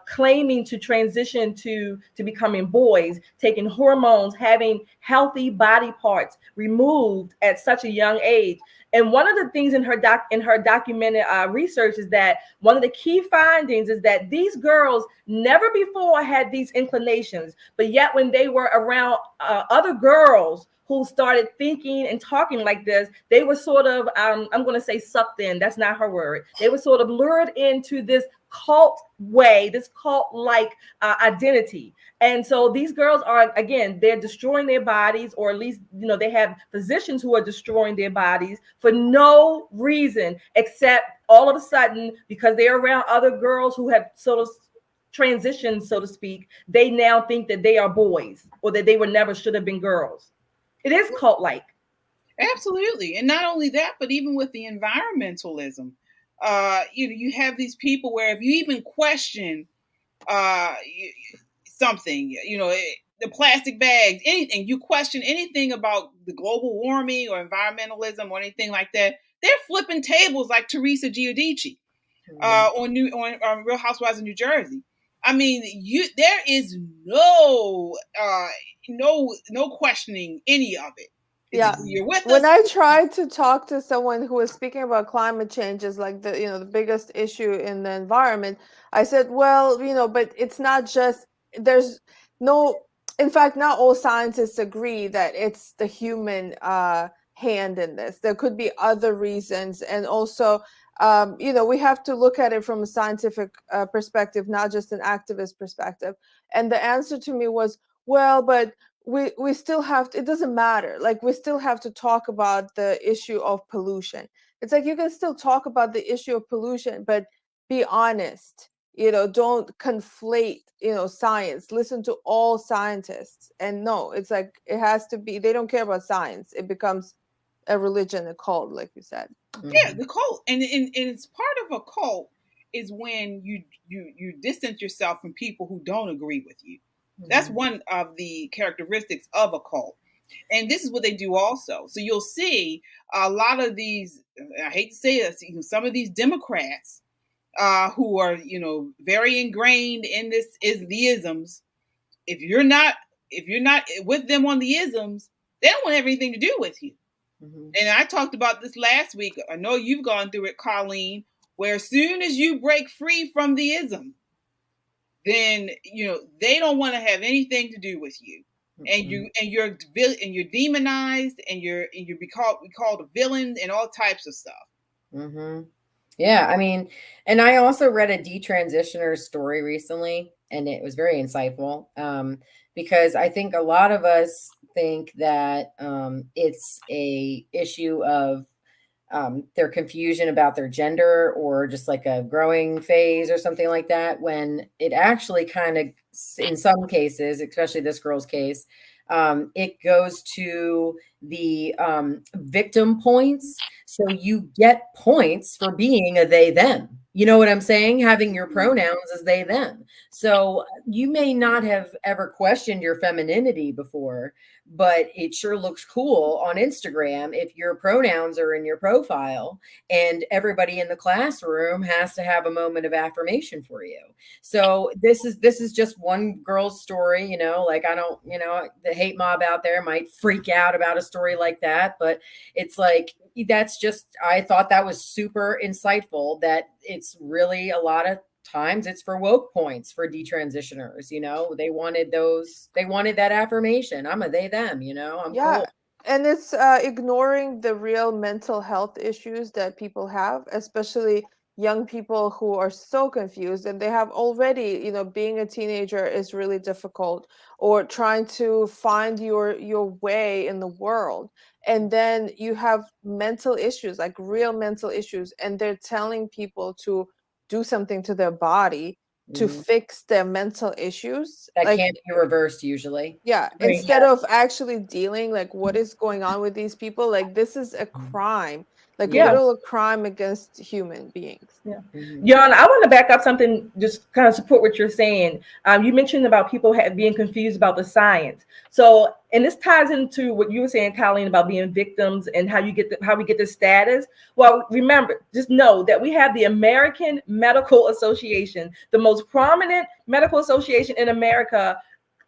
claiming to transition to becoming boys, taking hormones, having healthy body parts removed at such a young age. And one of the things in her documented research is that one of the key findings is that these girls never before had these inclinations, but yet when they were around other girls who started thinking and talking like this, they were sort of, I'm going to say sucked in. That's not her word. They were sort of lured into this cult way, this cult-like identity. And so these girls are, again, they're destroying their bodies, or at least, they have physicians who are destroying their bodies for no reason, except all of a sudden, because they're around other girls who have sort of transitioned, so to speak, they now think that they are boys, or that they were never should have been girls. It is cult-like. Absolutely. And not only that, but even with the environmentalism, you have these people where if you even question something, the plastic bags, anything, you question anything about the global warming or environmentalism or anything like that, they're flipping tables like Teresa Giudice on Real Housewives of New Jersey. I mean, there is no questioning any of it. Yeah, you're with when us. I tried to talk to someone who was speaking about climate change as like the biggest issue in the environment, I said, well, but it's not just, there's no, in fact, not all scientists agree that it's the human hand in this. There could be other reasons, and also we have to look at it from a scientific perspective, not just an activist perspective. And the answer to me was, well, but we still have to, it doesn't matter, like we still have to talk about the issue of pollution. It's like you can still talk about the issue of pollution, but be honest, don't conflate science. Listen to all scientists. And no, it's like it has to be, they don't care about science. It becomes a religion, a cult, like you said. Yeah, the cult, and it's part of a cult is when you distance yourself from people who don't agree with you. That's one of the characteristics of a cult. And this is what they do also. So you'll see a lot of these, I hate to say this, some of these Democrats who are, very ingrained in the isms. If you're not with them on the isms, they don't want everything to do with you. And I talked about this last week. I know you've gone through it, Colleen, where as soon as you break free from the ism, then they don't want to have anything to do with you. And you're demonized, and you're called a villain and all types of stuff. Mm-hmm. Yeah, I mean, and I also read a detransitioner's story recently, and it was very insightful, because I think a lot of us think that it's a issue of their confusion about their gender, or just like a growing phase or something like that, when it actually kind of, in some cases, especially this girl's case, it goes to the victim points. So you get points for being a they them. You know what I'm saying? Having your pronouns as they them. So you may not have ever questioned your femininity before, but it sure looks cool on Instagram if your pronouns are in your profile, and everybody in the classroom has to have a moment of affirmation for you. So this is just one girl's story, like, I don't, the hate mob out there might freak out about a story like that, but it's like, that's just, I thought that was super insightful, that it's really a lot of times it's for woke points for detransitioners. They wanted that affirmation. I'm a they them, I'm cool. And it's ignoring the real mental health issues that people have, especially young people who are so confused, and they have already, being a teenager is really difficult, or trying to find your way in the world. And then you have mental issues, like real mental issues, and they're telling people to do something to their body to fix their mental issues. That Like, can't be reversed usually. yeah, Right. instead of actually dealing like what is going on with these people, like this is a crime, like Yeah. literal crime against human beings. Yeah. Yana, I want to back up something, just kind of support what you're saying. You mentioned about people being confused about the science. So, and this ties into what you were saying, Colleen, about being victims and how we get the status. Well, remember, just know that we have the American Medical Association, the most prominent medical association in America,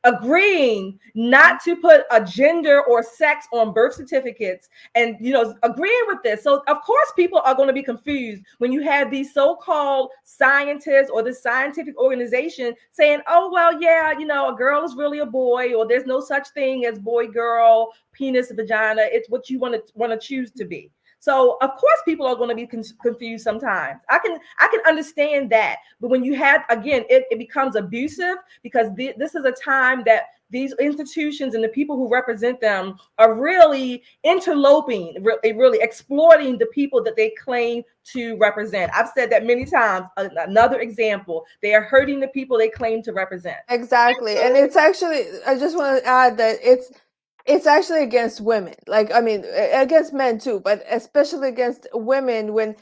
agreeing not to put a gender or sex on birth certificates, and agreeing with this. So of course people are going to be confused when you have these so-called scientists or this scientific organization saying, oh well, yeah, a girl is really a boy, or there's no such thing as boy, girl, penis, vagina. It's what you want to choose to be. So of course people are going to be confused sometimes. I can understand that. But when you have, again, it becomes abusive, because this is a time that these institutions and the people who represent them are really interloping, really exploiting the people that they claim to represent. I've said that many times. Another example, they are hurting the people they claim to represent. Exactly. And it's actually, I just want to add that it's actually against women. Like, I mean, against men too, but especially against women.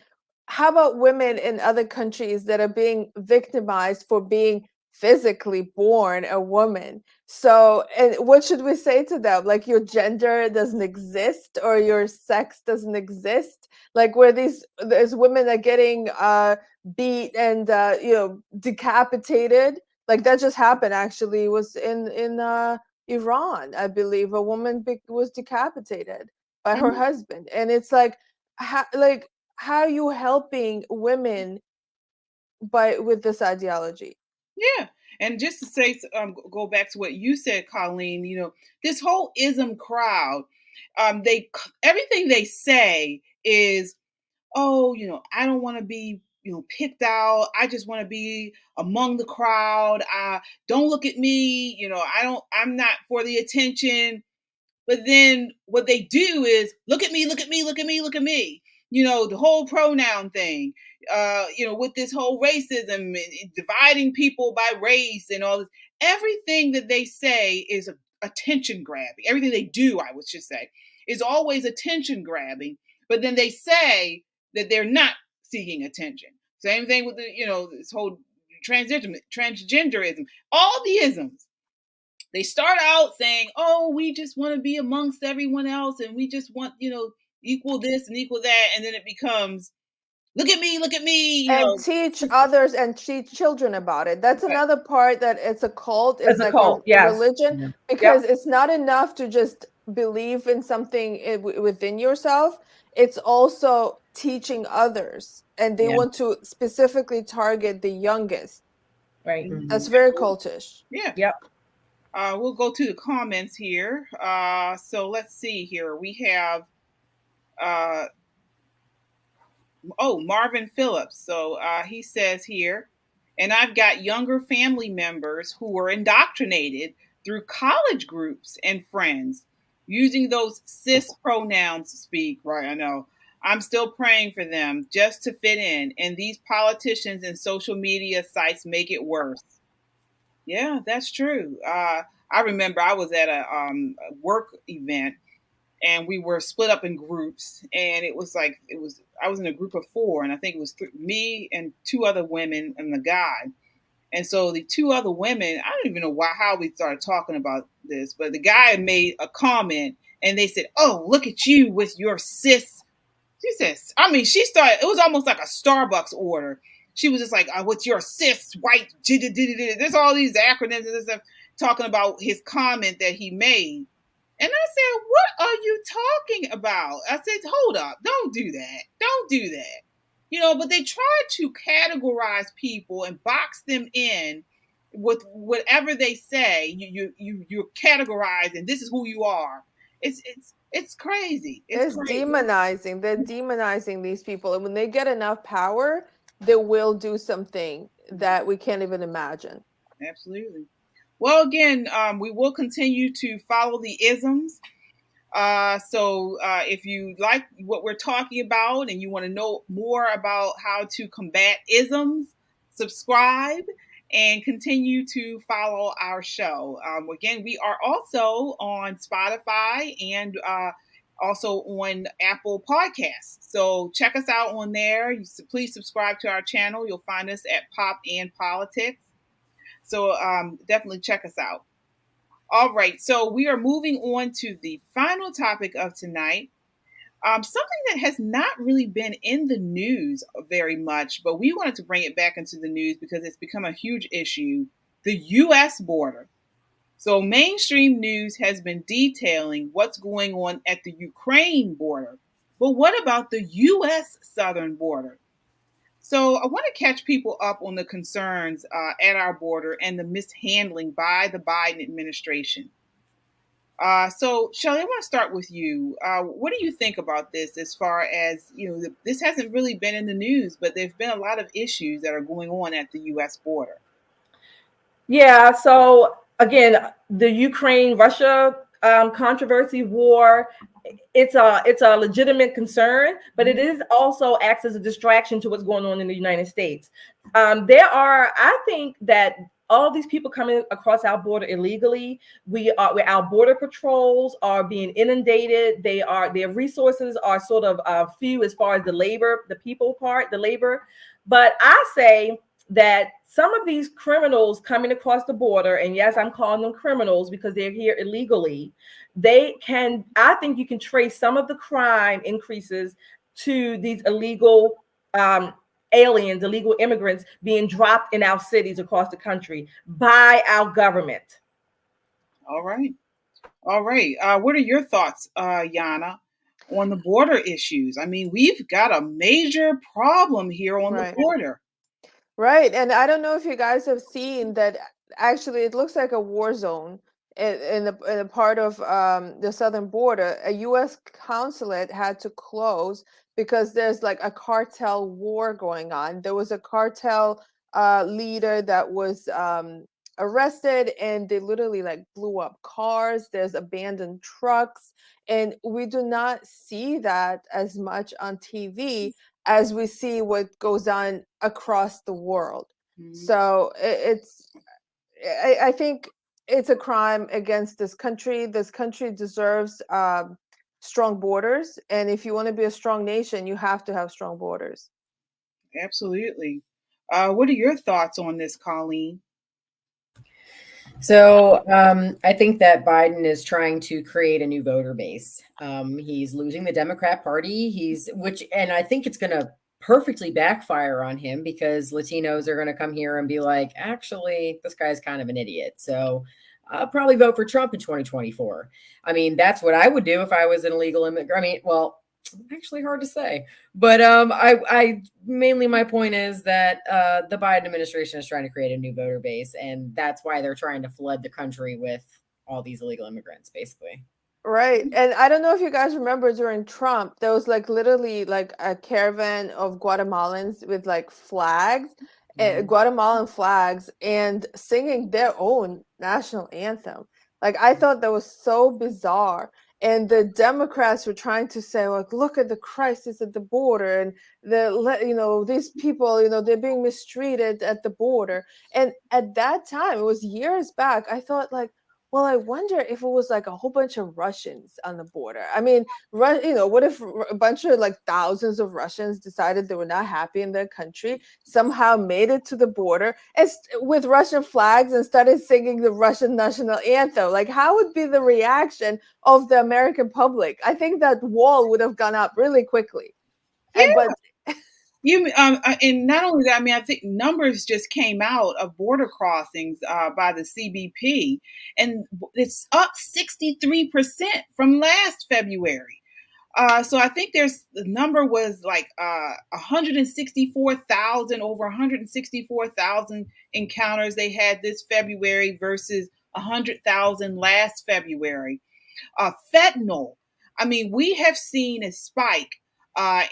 How about women in other countries that are being victimized for being physically born a woman? So, and what should we say to them? Like, your gender doesn't exist, or your sex doesn't exist? Like, where these women are getting beat and decapitated. Like, that just happened, actually. It was in Iran, I believe. A woman was decapitated by her husband. And it's like, how are you helping women with this ideology? Yeah. And just to say, go back to what you said, Colleen, this whole ism crowd, everything they say is, oh, I don't want to be, picked out. I just want to be among the crowd. Don't look at me. I'm not for the attention. But then what they do is look at me, look at me, look at me, look at me. The whole pronoun thing, with this whole racism, dividing people by race and all this. Everything that they say is attention grabbing. Everything they do, I would just say, is always attention grabbing. But then they say that they're not seeking attention. Same thing with this whole transgenderism, all the isms. They start out saying, oh, we just want to be amongst everyone else, and we just want, equal this and equal that. And then it becomes, look at me, and teach others and teach children about it. That's another part, that it's a cult. It's like a religion, because it's not enough to just believe in something within yourself. It's also teaching others, and they want to specifically target the youngest. Right. That's very cultish. Yeah. Yep. We'll go to the comments here. So let's see here. We have uh, Marvin Phillips. So he says here, and I've got younger family members who were indoctrinated through college groups and friends using those cis pronouns to speak. Right, I know. I'm still praying for them just to fit in, and these politicians and social media sites make it worse. Yeah, that's true. I remember I was at a work event, and we were split up in groups, and it was like I was in a group of four, and I think it was me and two other women and the guy. And so the two other women, I don't even know how we started talking about this, but the guy made a comment, and they said, "Oh, look at you with your cis." She says, I mean, she started, it was almost like a Starbucks order. She was just like, what's your cis white? There's all these acronyms and stuff talking about his comment that he made. And I said, what are you talking about? I said, hold up. Don't do that. Don't do that. You know, but they try to categorize people and box them in with whatever they say. You're categorized, and this is who you are. It's crazy. It's Crazy. demonizing. They're demonizing these people. And when they get enough power, they will do something that we can't even imagine. Absolutely. Well, again, we will continue to follow the isms. So if you like what we're talking about and you want to know more about how to combat isms, subscribe and continue to follow our show. Again, we are also on Spotify and also on Apple Podcasts. So check us out on there. Please subscribe to our channel. You'll find us at Pop and Politics. So definitely check us out. All right, so we are moving on to the final topic of tonight. Something that has not really been in the news very much, but we wanted to bring it back into the news because it's become a huge issue, the U.S. border. So mainstream news has been detailing what's going on at the Ukraine border. But what about the U.S. southern border? So I want to catch people up on the concerns at our border and the mishandling by the Biden administration. So Shelly, I want to start with you. What do you think about this as far as, this hasn't really been in the news, but there's been a lot of issues that are going on at the U.S. border. Yeah, so again, the Ukraine-Russia controversy war, it's a legitimate concern, but it is also acts as a distraction to what's going on in the United States. I think that all these people coming across our border illegally, our border patrols are being inundated. Their resources are sort of few as far as the labor but I say that some of these criminals coming across the border, and yes, I'm calling them criminals because they're here illegally, I think you can trace some of the crime increases to these illegal aliens, illegal immigrants being dropped in our cities across the country by our government. All right. What are your thoughts, Yana, on the border issues? I mean, we've got a major problem here on the border. Right. And I don't know if you guys have seen that actually it looks like a war zone in a part of the southern border. A U.S. consulate had to close because there's like a cartel war going on. There was a cartel leader that was arrested, and they literally like blew up cars. There's abandoned trucks, and we do not see that as much on TV as we see what goes on across the world. So I think it's a crime against this country. This country deserves strong borders, and if you want to be a strong nation, you have to have strong borders. Absolutely. What are your thoughts on this, Colleen? So I think that Biden is trying to create a new voter base. He's losing the Democrat Party. And I think it's going to perfectly backfire on him because Latinos are going to come here and be like, actually, this guy's kind of an idiot. So I'll probably vote for Trump in 2024. I mean, that's what I would do if I was an illegal immigrant. I mean, well, Actually hard to say. But I mainly, my point is that the Biden administration is trying to create a new voter base, and that's why they're trying to flood the country with all these illegal immigrants, basically. Right. And I don't know if you guys remember during Trump, there was like literally like a caravan of Guatemalans with like flags, Guatemalan flags, and singing their own national anthem. Like I thought that was so bizarre. And the Democrats were trying to say, like, look at the crisis at the border, and these people, they're being mistreated at the border. And at that time, it was years back, I thought like, well, I wonder if it was like a whole bunch of Russians on the border. I mean, what if a bunch of like thousands of Russians decided they were not happy in their country, somehow made it to the border and with Russian flags and started singing the Russian national anthem? Like, how would be the reaction of the American public? I think that wall would have gone up really quickly. Yeah. But and not only that, I mean, I think numbers just came out of border crossings by the CBP, and it's up 63% from last February. So I think the number was like 164,000, over 164,000 encounters they had this February versus 100,000 last February. Fentanyl. I mean, we have seen a spike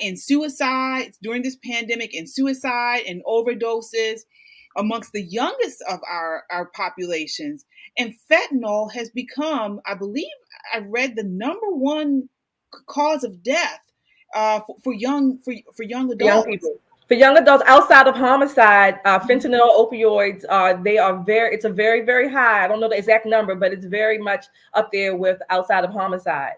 in suicides during this pandemic, in suicide and overdoses amongst the youngest of our populations. And fentanyl has become, I believe, I read, the number one cause of death for young adults. Young people. For young adults, outside of homicide, fentanyl, opioids, it's a very, very high. I don't know the exact number, but it's very much up there with outside of homicide.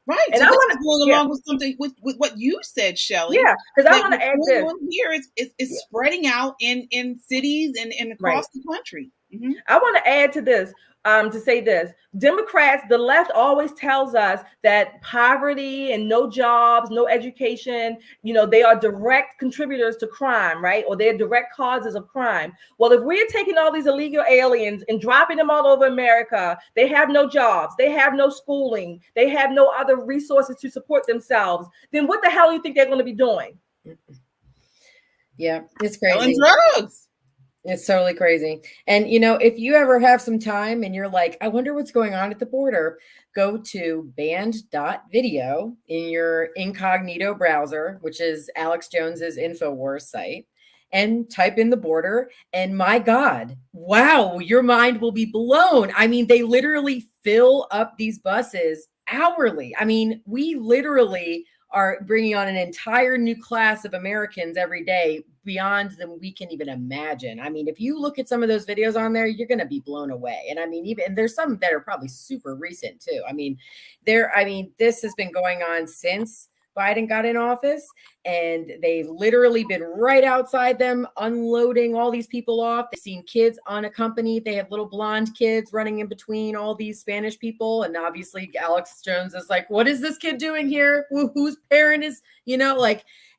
Right. And so I want to go along with something with what you said, Shelly. Yeah, because I want to add this. Here is spreading out in cities and across the country. Mm-hmm. I want to add to this, to say this. Democrats, the left always tells us that poverty and no jobs, no education, they are direct contributors to crime, right? Or they're direct causes of crime. Well, if we're taking all these illegal aliens and dropping them all over America, they have no jobs, they have no schooling, they have no other resources to support themselves, then what the hell do you think they're going to be doing? Yeah, it's crazy. Selling drugs. It's totally crazy. And, if you ever have some time and you're like, I wonder what's going on at the border, go to banned.video in your incognito browser, which is Alex Jones's InfoWars site, and type in the border. And my God, wow, your mind will be blown. I mean, they literally fill up these buses hourly. I mean, we literally are bringing on an entire new class of Americans every day beyond than we can even imagine. I mean, if you look at some of those videos on there, you're going to be blown away. And I mean, and there's some that are probably super recent too. I mean, this has been going on since Biden got in office, and they've literally been right outside them unloading all these people off. They've seen kids unaccompanied. They have little blonde kids running in between all these Spanish people. And obviously Alex Jones is like, what is this kid doing here? Whose parent is,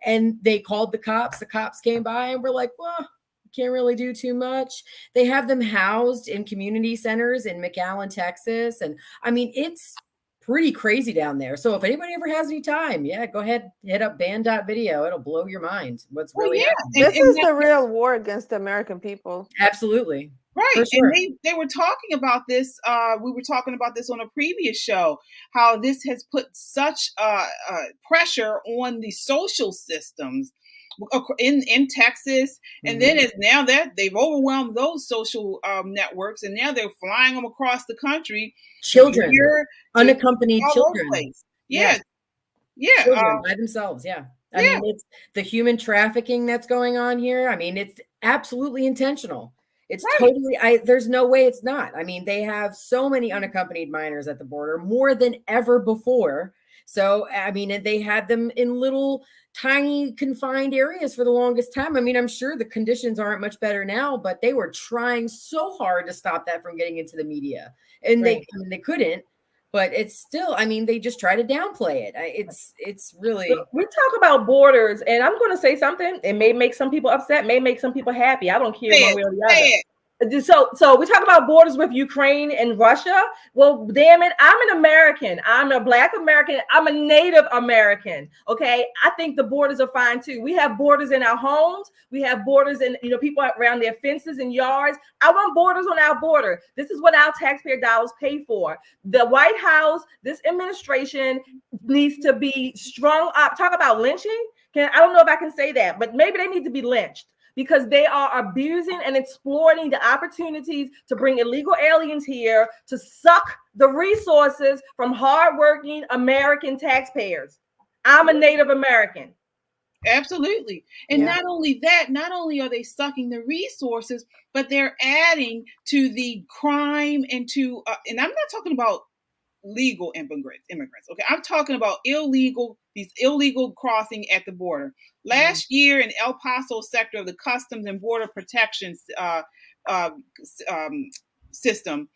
and they called the cops. The cops came by and were like, well, can't really do too much. They have them housed in community centers in McAllen, Texas. And I mean, it's pretty crazy down there. So if anybody ever has any time, go ahead, hit up banned.video. It'll blow your mind what's really happening. This is the real war against the American people. Absolutely. Right. Sure. And they were talking about this. We were talking about this on a previous show, how this has put such pressure on the social systems in Texas. And then now that they've overwhelmed those social networks, and now they're flying them across the country. Children, unaccompanied children. Yeah. Children by themselves. Yeah. I mean, it's the human trafficking that's going on here. I mean, it's absolutely intentional. It's totally, there's no way it's not. I mean, they have so many unaccompanied minors at the border, more than ever before. So, I mean, and they had them in little tiny confined areas for the longest time. I mean, I'm sure the conditions aren't much better now, but they were trying so hard to stop that from getting into the media, and they couldn't. But it's still, I mean, they just try to downplay it. It's really. We talk about borders, and I'm going to say something. It may make some people upset, may make some people happy. I don't care one way or the other. So we talk about borders with Ukraine and Russia. Well, damn it, I'm an American. I'm a Black American. I'm a Native American. Okay, I think the borders are fine too. We have borders in our homes. We have borders in people around their fences and yards. I want borders on our border. This is what our taxpayer dollars pay for. The White House, this administration needs to be strung up. Talk about lynching. I don't know if I can say that, but maybe they need to be lynched, because they are abusing and exploiting the opportunities to bring illegal aliens here to suck the resources from hardworking American taxpayers. I'm a Native American. Absolutely. And not only that, not only are they sucking the resources, but they're adding to the crime and to, and I'm not talking about legal immigrants. Okay, I'm talking about these illegal crossing at the border. Last year in El Paso sector of the Customs and Border Protection system,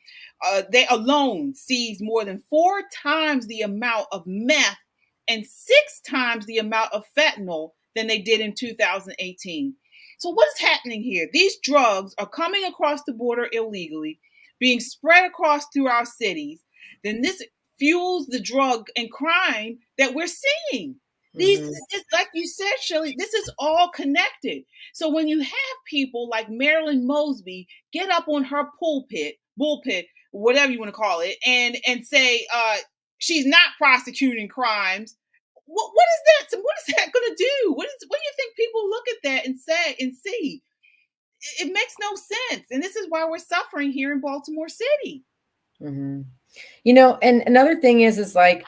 they alone seized more than 4 times the amount of meth and 6 times the amount of fentanyl than they did in 2018. So what is happening here? These drugs are coming across the border illegally, being spread across through our cities. Then this fuels the drug and crime that we're seeing. These, like you said, Shelly, this is all connected. So when you have people like Marilyn Mosby get up on her pulpit, whatever you want to call it, and say she's not prosecuting crimes, what is that? What is that going to do? What do you think people look at that and say and see? It makes no sense, and this is why we're suffering here in Baltimore City. And another thing is like,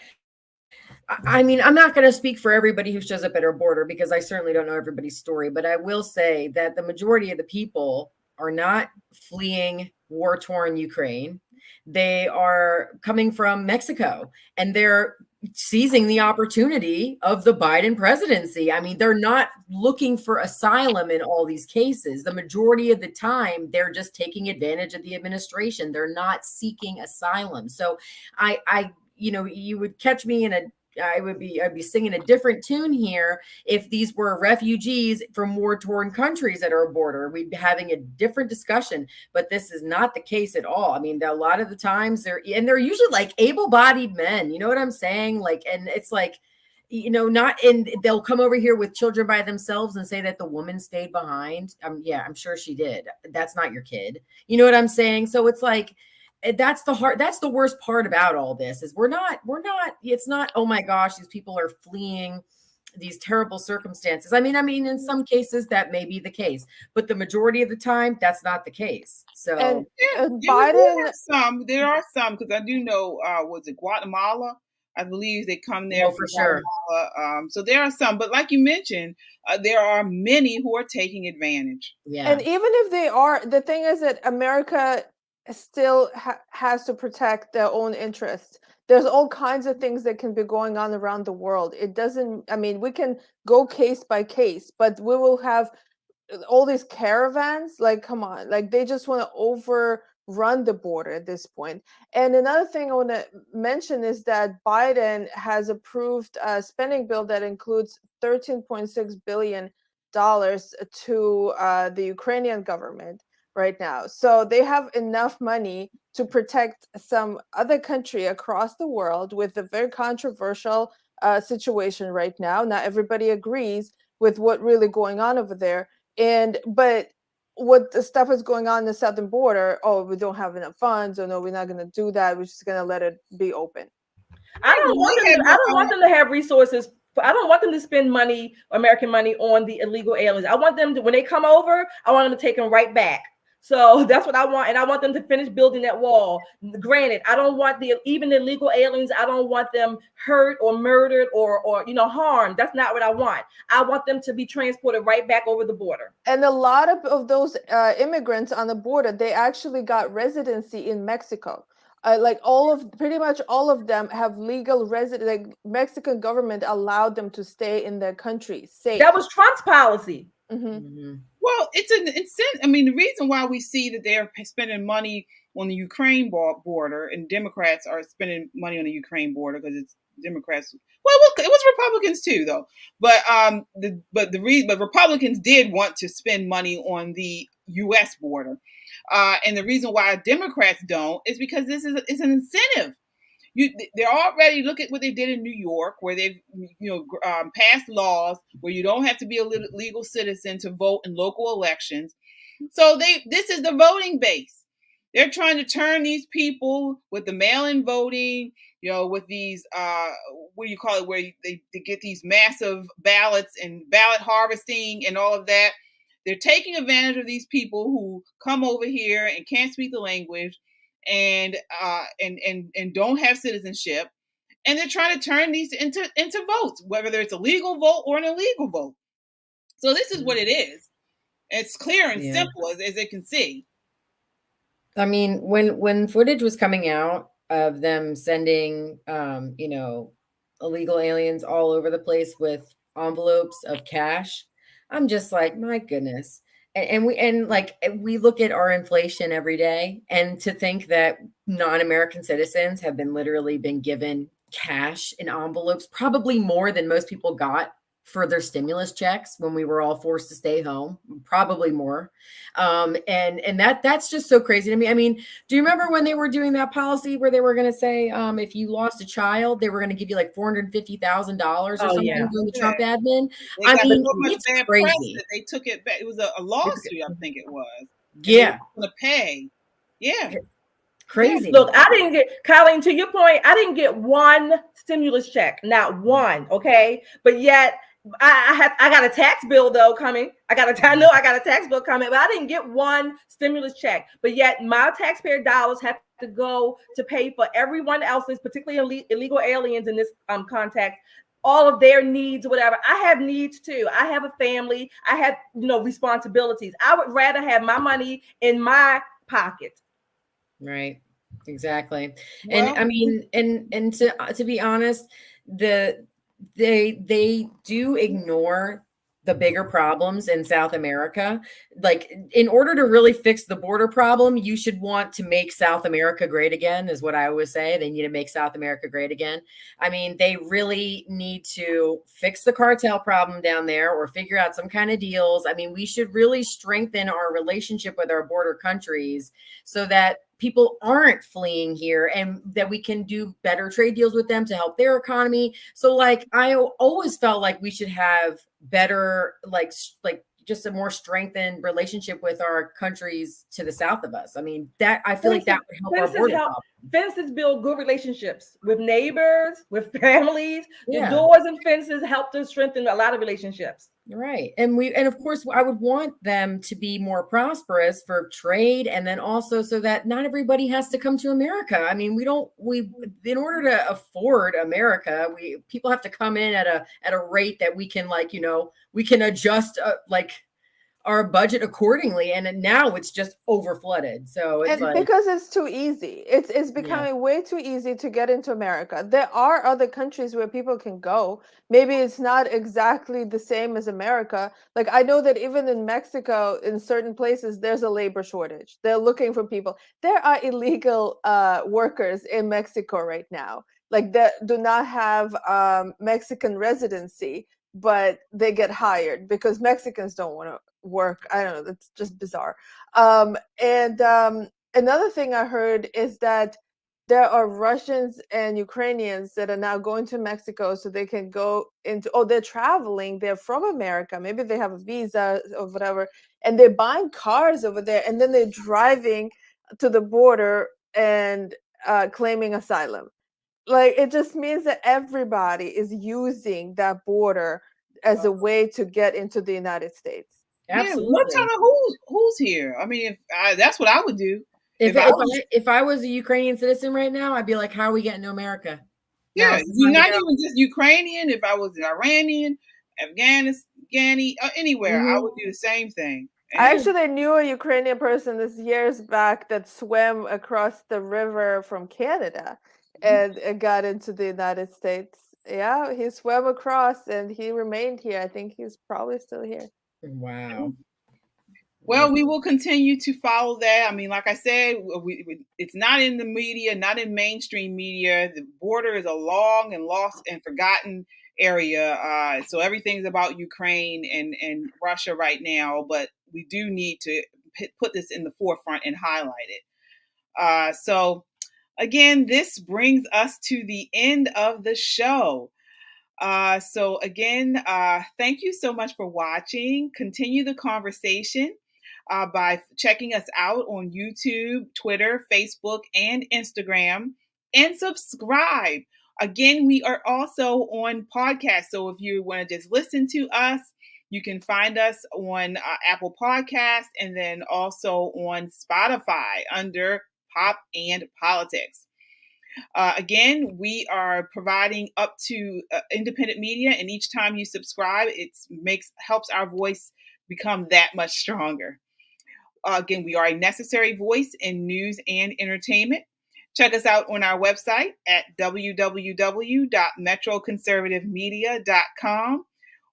I mean, I'm not going to speak for everybody who shows up at our border, because I certainly don't know everybody's story, but I will say that the majority of the people are not fleeing war-torn Ukraine. They are coming from Mexico, and they're seizing the opportunity of the Biden presidency. I mean, they're not looking for asylum in all these cases. The majority of the time, they're just taking advantage of the administration. They're not seeking asylum. So you would catch me I'd be singing a different tune here if these were refugees from war-torn countries at our border. We'd be having a different discussion, but this is not the case at all. I mean, a lot of the times they're usually like able-bodied men, you know what I'm saying? Like, and it's like, they'll come over here with children by themselves and say that the woman stayed behind. I'm sure she did. That's not your kid. You know what I'm saying? So it's like, that's the worst part about all this is it's not, oh my gosh, these people are fleeing these terrible circumstances. I mean, in some cases that may be the case, but the majority of the time that's not the case. So Biden, there are some, because I do know, was it Guatemala? I believe they come there for sure. So there are some, but like you mentioned, there are many who are taking advantage. Yeah. And even if they are, the thing is that America still has to protect their own interests. There's all kinds of things that can be going on around the world. It doesn't, we can go case by case, but we will have all these caravans. Like, come on, like they just want to overrun the border at this point. And another thing I want to mention is that Biden has approved a spending bill that includes $13.6 billion to the Ukrainian government right now. So they have enough money to protect some other country across the world with a very controversial situation right now. Not everybody agrees with what really going on over there. But what the stuff is going on in the southern border, oh, we don't have enough funds, or no, we're not going to do that. We're just going to let it be open. I don't want them to have resources. I don't want them to spend money, American money, on the illegal aliens. I want them to, when they come over, I want them to take them right back. So that's what I want. And I want them to finish building that wall. Granted, I don't want even the illegal aliens, I don't want them hurt or murdered or harmed. That's not what I want. I want them to be transported right back over the border. And a lot of those immigrants on the border, they actually got residency in Mexico. Pretty much all of them have legal residence. Like, Mexican government allowed them to stay in their country safe. That was Trump's policy. Well, it's an incentive. I mean, the reason why we see that they're spending money on the Ukraine border, and Democrats are spending money on the Ukraine border because it's Democrats. Well, it was Republicans too, though. But but Republicans did want to spend money on the U.S. border, and the reason why Democrats don't is because this is an incentive. They're already, look at what they did in New York, where they've passed laws where you don't have to be a legal citizen to vote in local elections. So this is the voting base. They're trying to turn these people with the mail-in voting, with these what do you call it, where they get these massive ballots and ballot harvesting and all of that. They're taking advantage of these people who come over here and can't speak the language and don't have citizenship, and they're trying to turn these into votes, whether it's a legal vote or an illegal vote. So this is what it is. It's clear and simple as it can see. I mean, when footage was coming out of them sending illegal aliens all over the place with envelopes of cash, I'm just like, my goodness. And we look at our inflation every day, and to think that non-American citizens have literally been given cash in envelopes, probably more than most people got for their stimulus checks when we were all forced to stay home, probably more. And that's just so crazy to me. I mean, do you remember when they were doing that policy where they were going to say, if you lost a child, they were going to give you like $450,000 or something during the Trump admin? I mean, it's crazy that they took it back. It was a lawsuit, I think it was. Yeah. Going to pay. Yeah. Crazy. Look, I didn't get, Colleen, to your point, I didn't get one stimulus check, not one. Okay. But yet I got a tax bill though coming. I got a tax bill coming, but I didn't get one stimulus check. But yet my taxpayer dollars have to go to pay for everyone else's, particularly illegal aliens in this context, all of their needs, whatever. I have needs too. I have a family. I have, responsibilities. I would rather have my money in my pocket. Right. Exactly. Well, and I mean, and to be honest, they do ignore the bigger problems in South America. Like, in order to really fix the border problem, you should want to make South America great again, is what I always say. They need to make South America great again. I mean, they really need to fix the cartel problem down there or figure out some kind of deals. I mean, we should really strengthen our relationship with our border countries so that people aren't fleeing here, and that we can do better trade deals with them to help their economy. So like, I always felt like we should have better, like just a more strengthened relationship with our countries to the south of us. I mean, that I feel like that would help our border problem. Fences build good relationships with neighbors, with families. The doors and fences help to strengthen a lot of relationships. Right. And of course, I would want them to be more prosperous for trade, and then also so that not everybody has to come to America. I mean, in order to afford America, people have to come in at a rate that we can we can adjust our budget accordingly, and now it's just over flooded. So it's because it's too easy. It's becoming way too easy to get into America. There are other countries where people can go. Maybe it's not exactly the same as America. Like, I know that even in Mexico, in certain places, there's a labor shortage. They're looking for people. There are illegal workers in Mexico right now, like, that do not have Mexican residency, but they get hired because Mexicans don't want to work. I don't know. That's just bizarre. Another thing I heard is that there are Russians and Ukrainians that are now going to Mexico so they can go into, they're traveling. They're from America. Maybe they have a visa or whatever, and they're buying cars over there, and then they're driving to the border and claiming asylum. Like, it just means that everybody is using that border as a way to get into the United States. Absolutely. What kind of who's here? I mean, that's what I would do. If I was a Ukrainian citizen right now, I'd be like, how are we getting to America? Yeah, you're not even just Ukrainian. If I was Iranian, Afghanistan, anywhere, I would do the same thing. I actually knew a Ukrainian person this years back that swam across the river from Canada and got into the United States. Yeah, he swam across and he remained here. I think he's probably still here. Wow. Well, we will continue to follow that. I mean, like I said, it's not in the media, not in mainstream media. The border is a long and lost and forgotten area. So everything's about Ukraine and Russia right now, but we do need to put this in the forefront and highlight it. So again, this brings us to the end of the show. So again, thank you so much for watching. Continue the conversation by checking us out on YouTube, Twitter, Facebook, and Instagram, and subscribe. Again, we are also on podcast. So if you want to just listen to us, you can find us on Apple Podcasts and then also on Spotify under Pop and Politics. Again, we are providing up to independent media, and each time you subscribe, it helps our voice become that much stronger. Again, we are a necessary voice in news and entertainment. Check us out on our website at www.metroconservativemedia.com.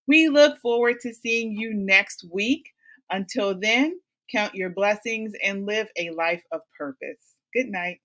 We look forward to seeing you next week. Until then, count your blessings and live a life of purpose. Good night.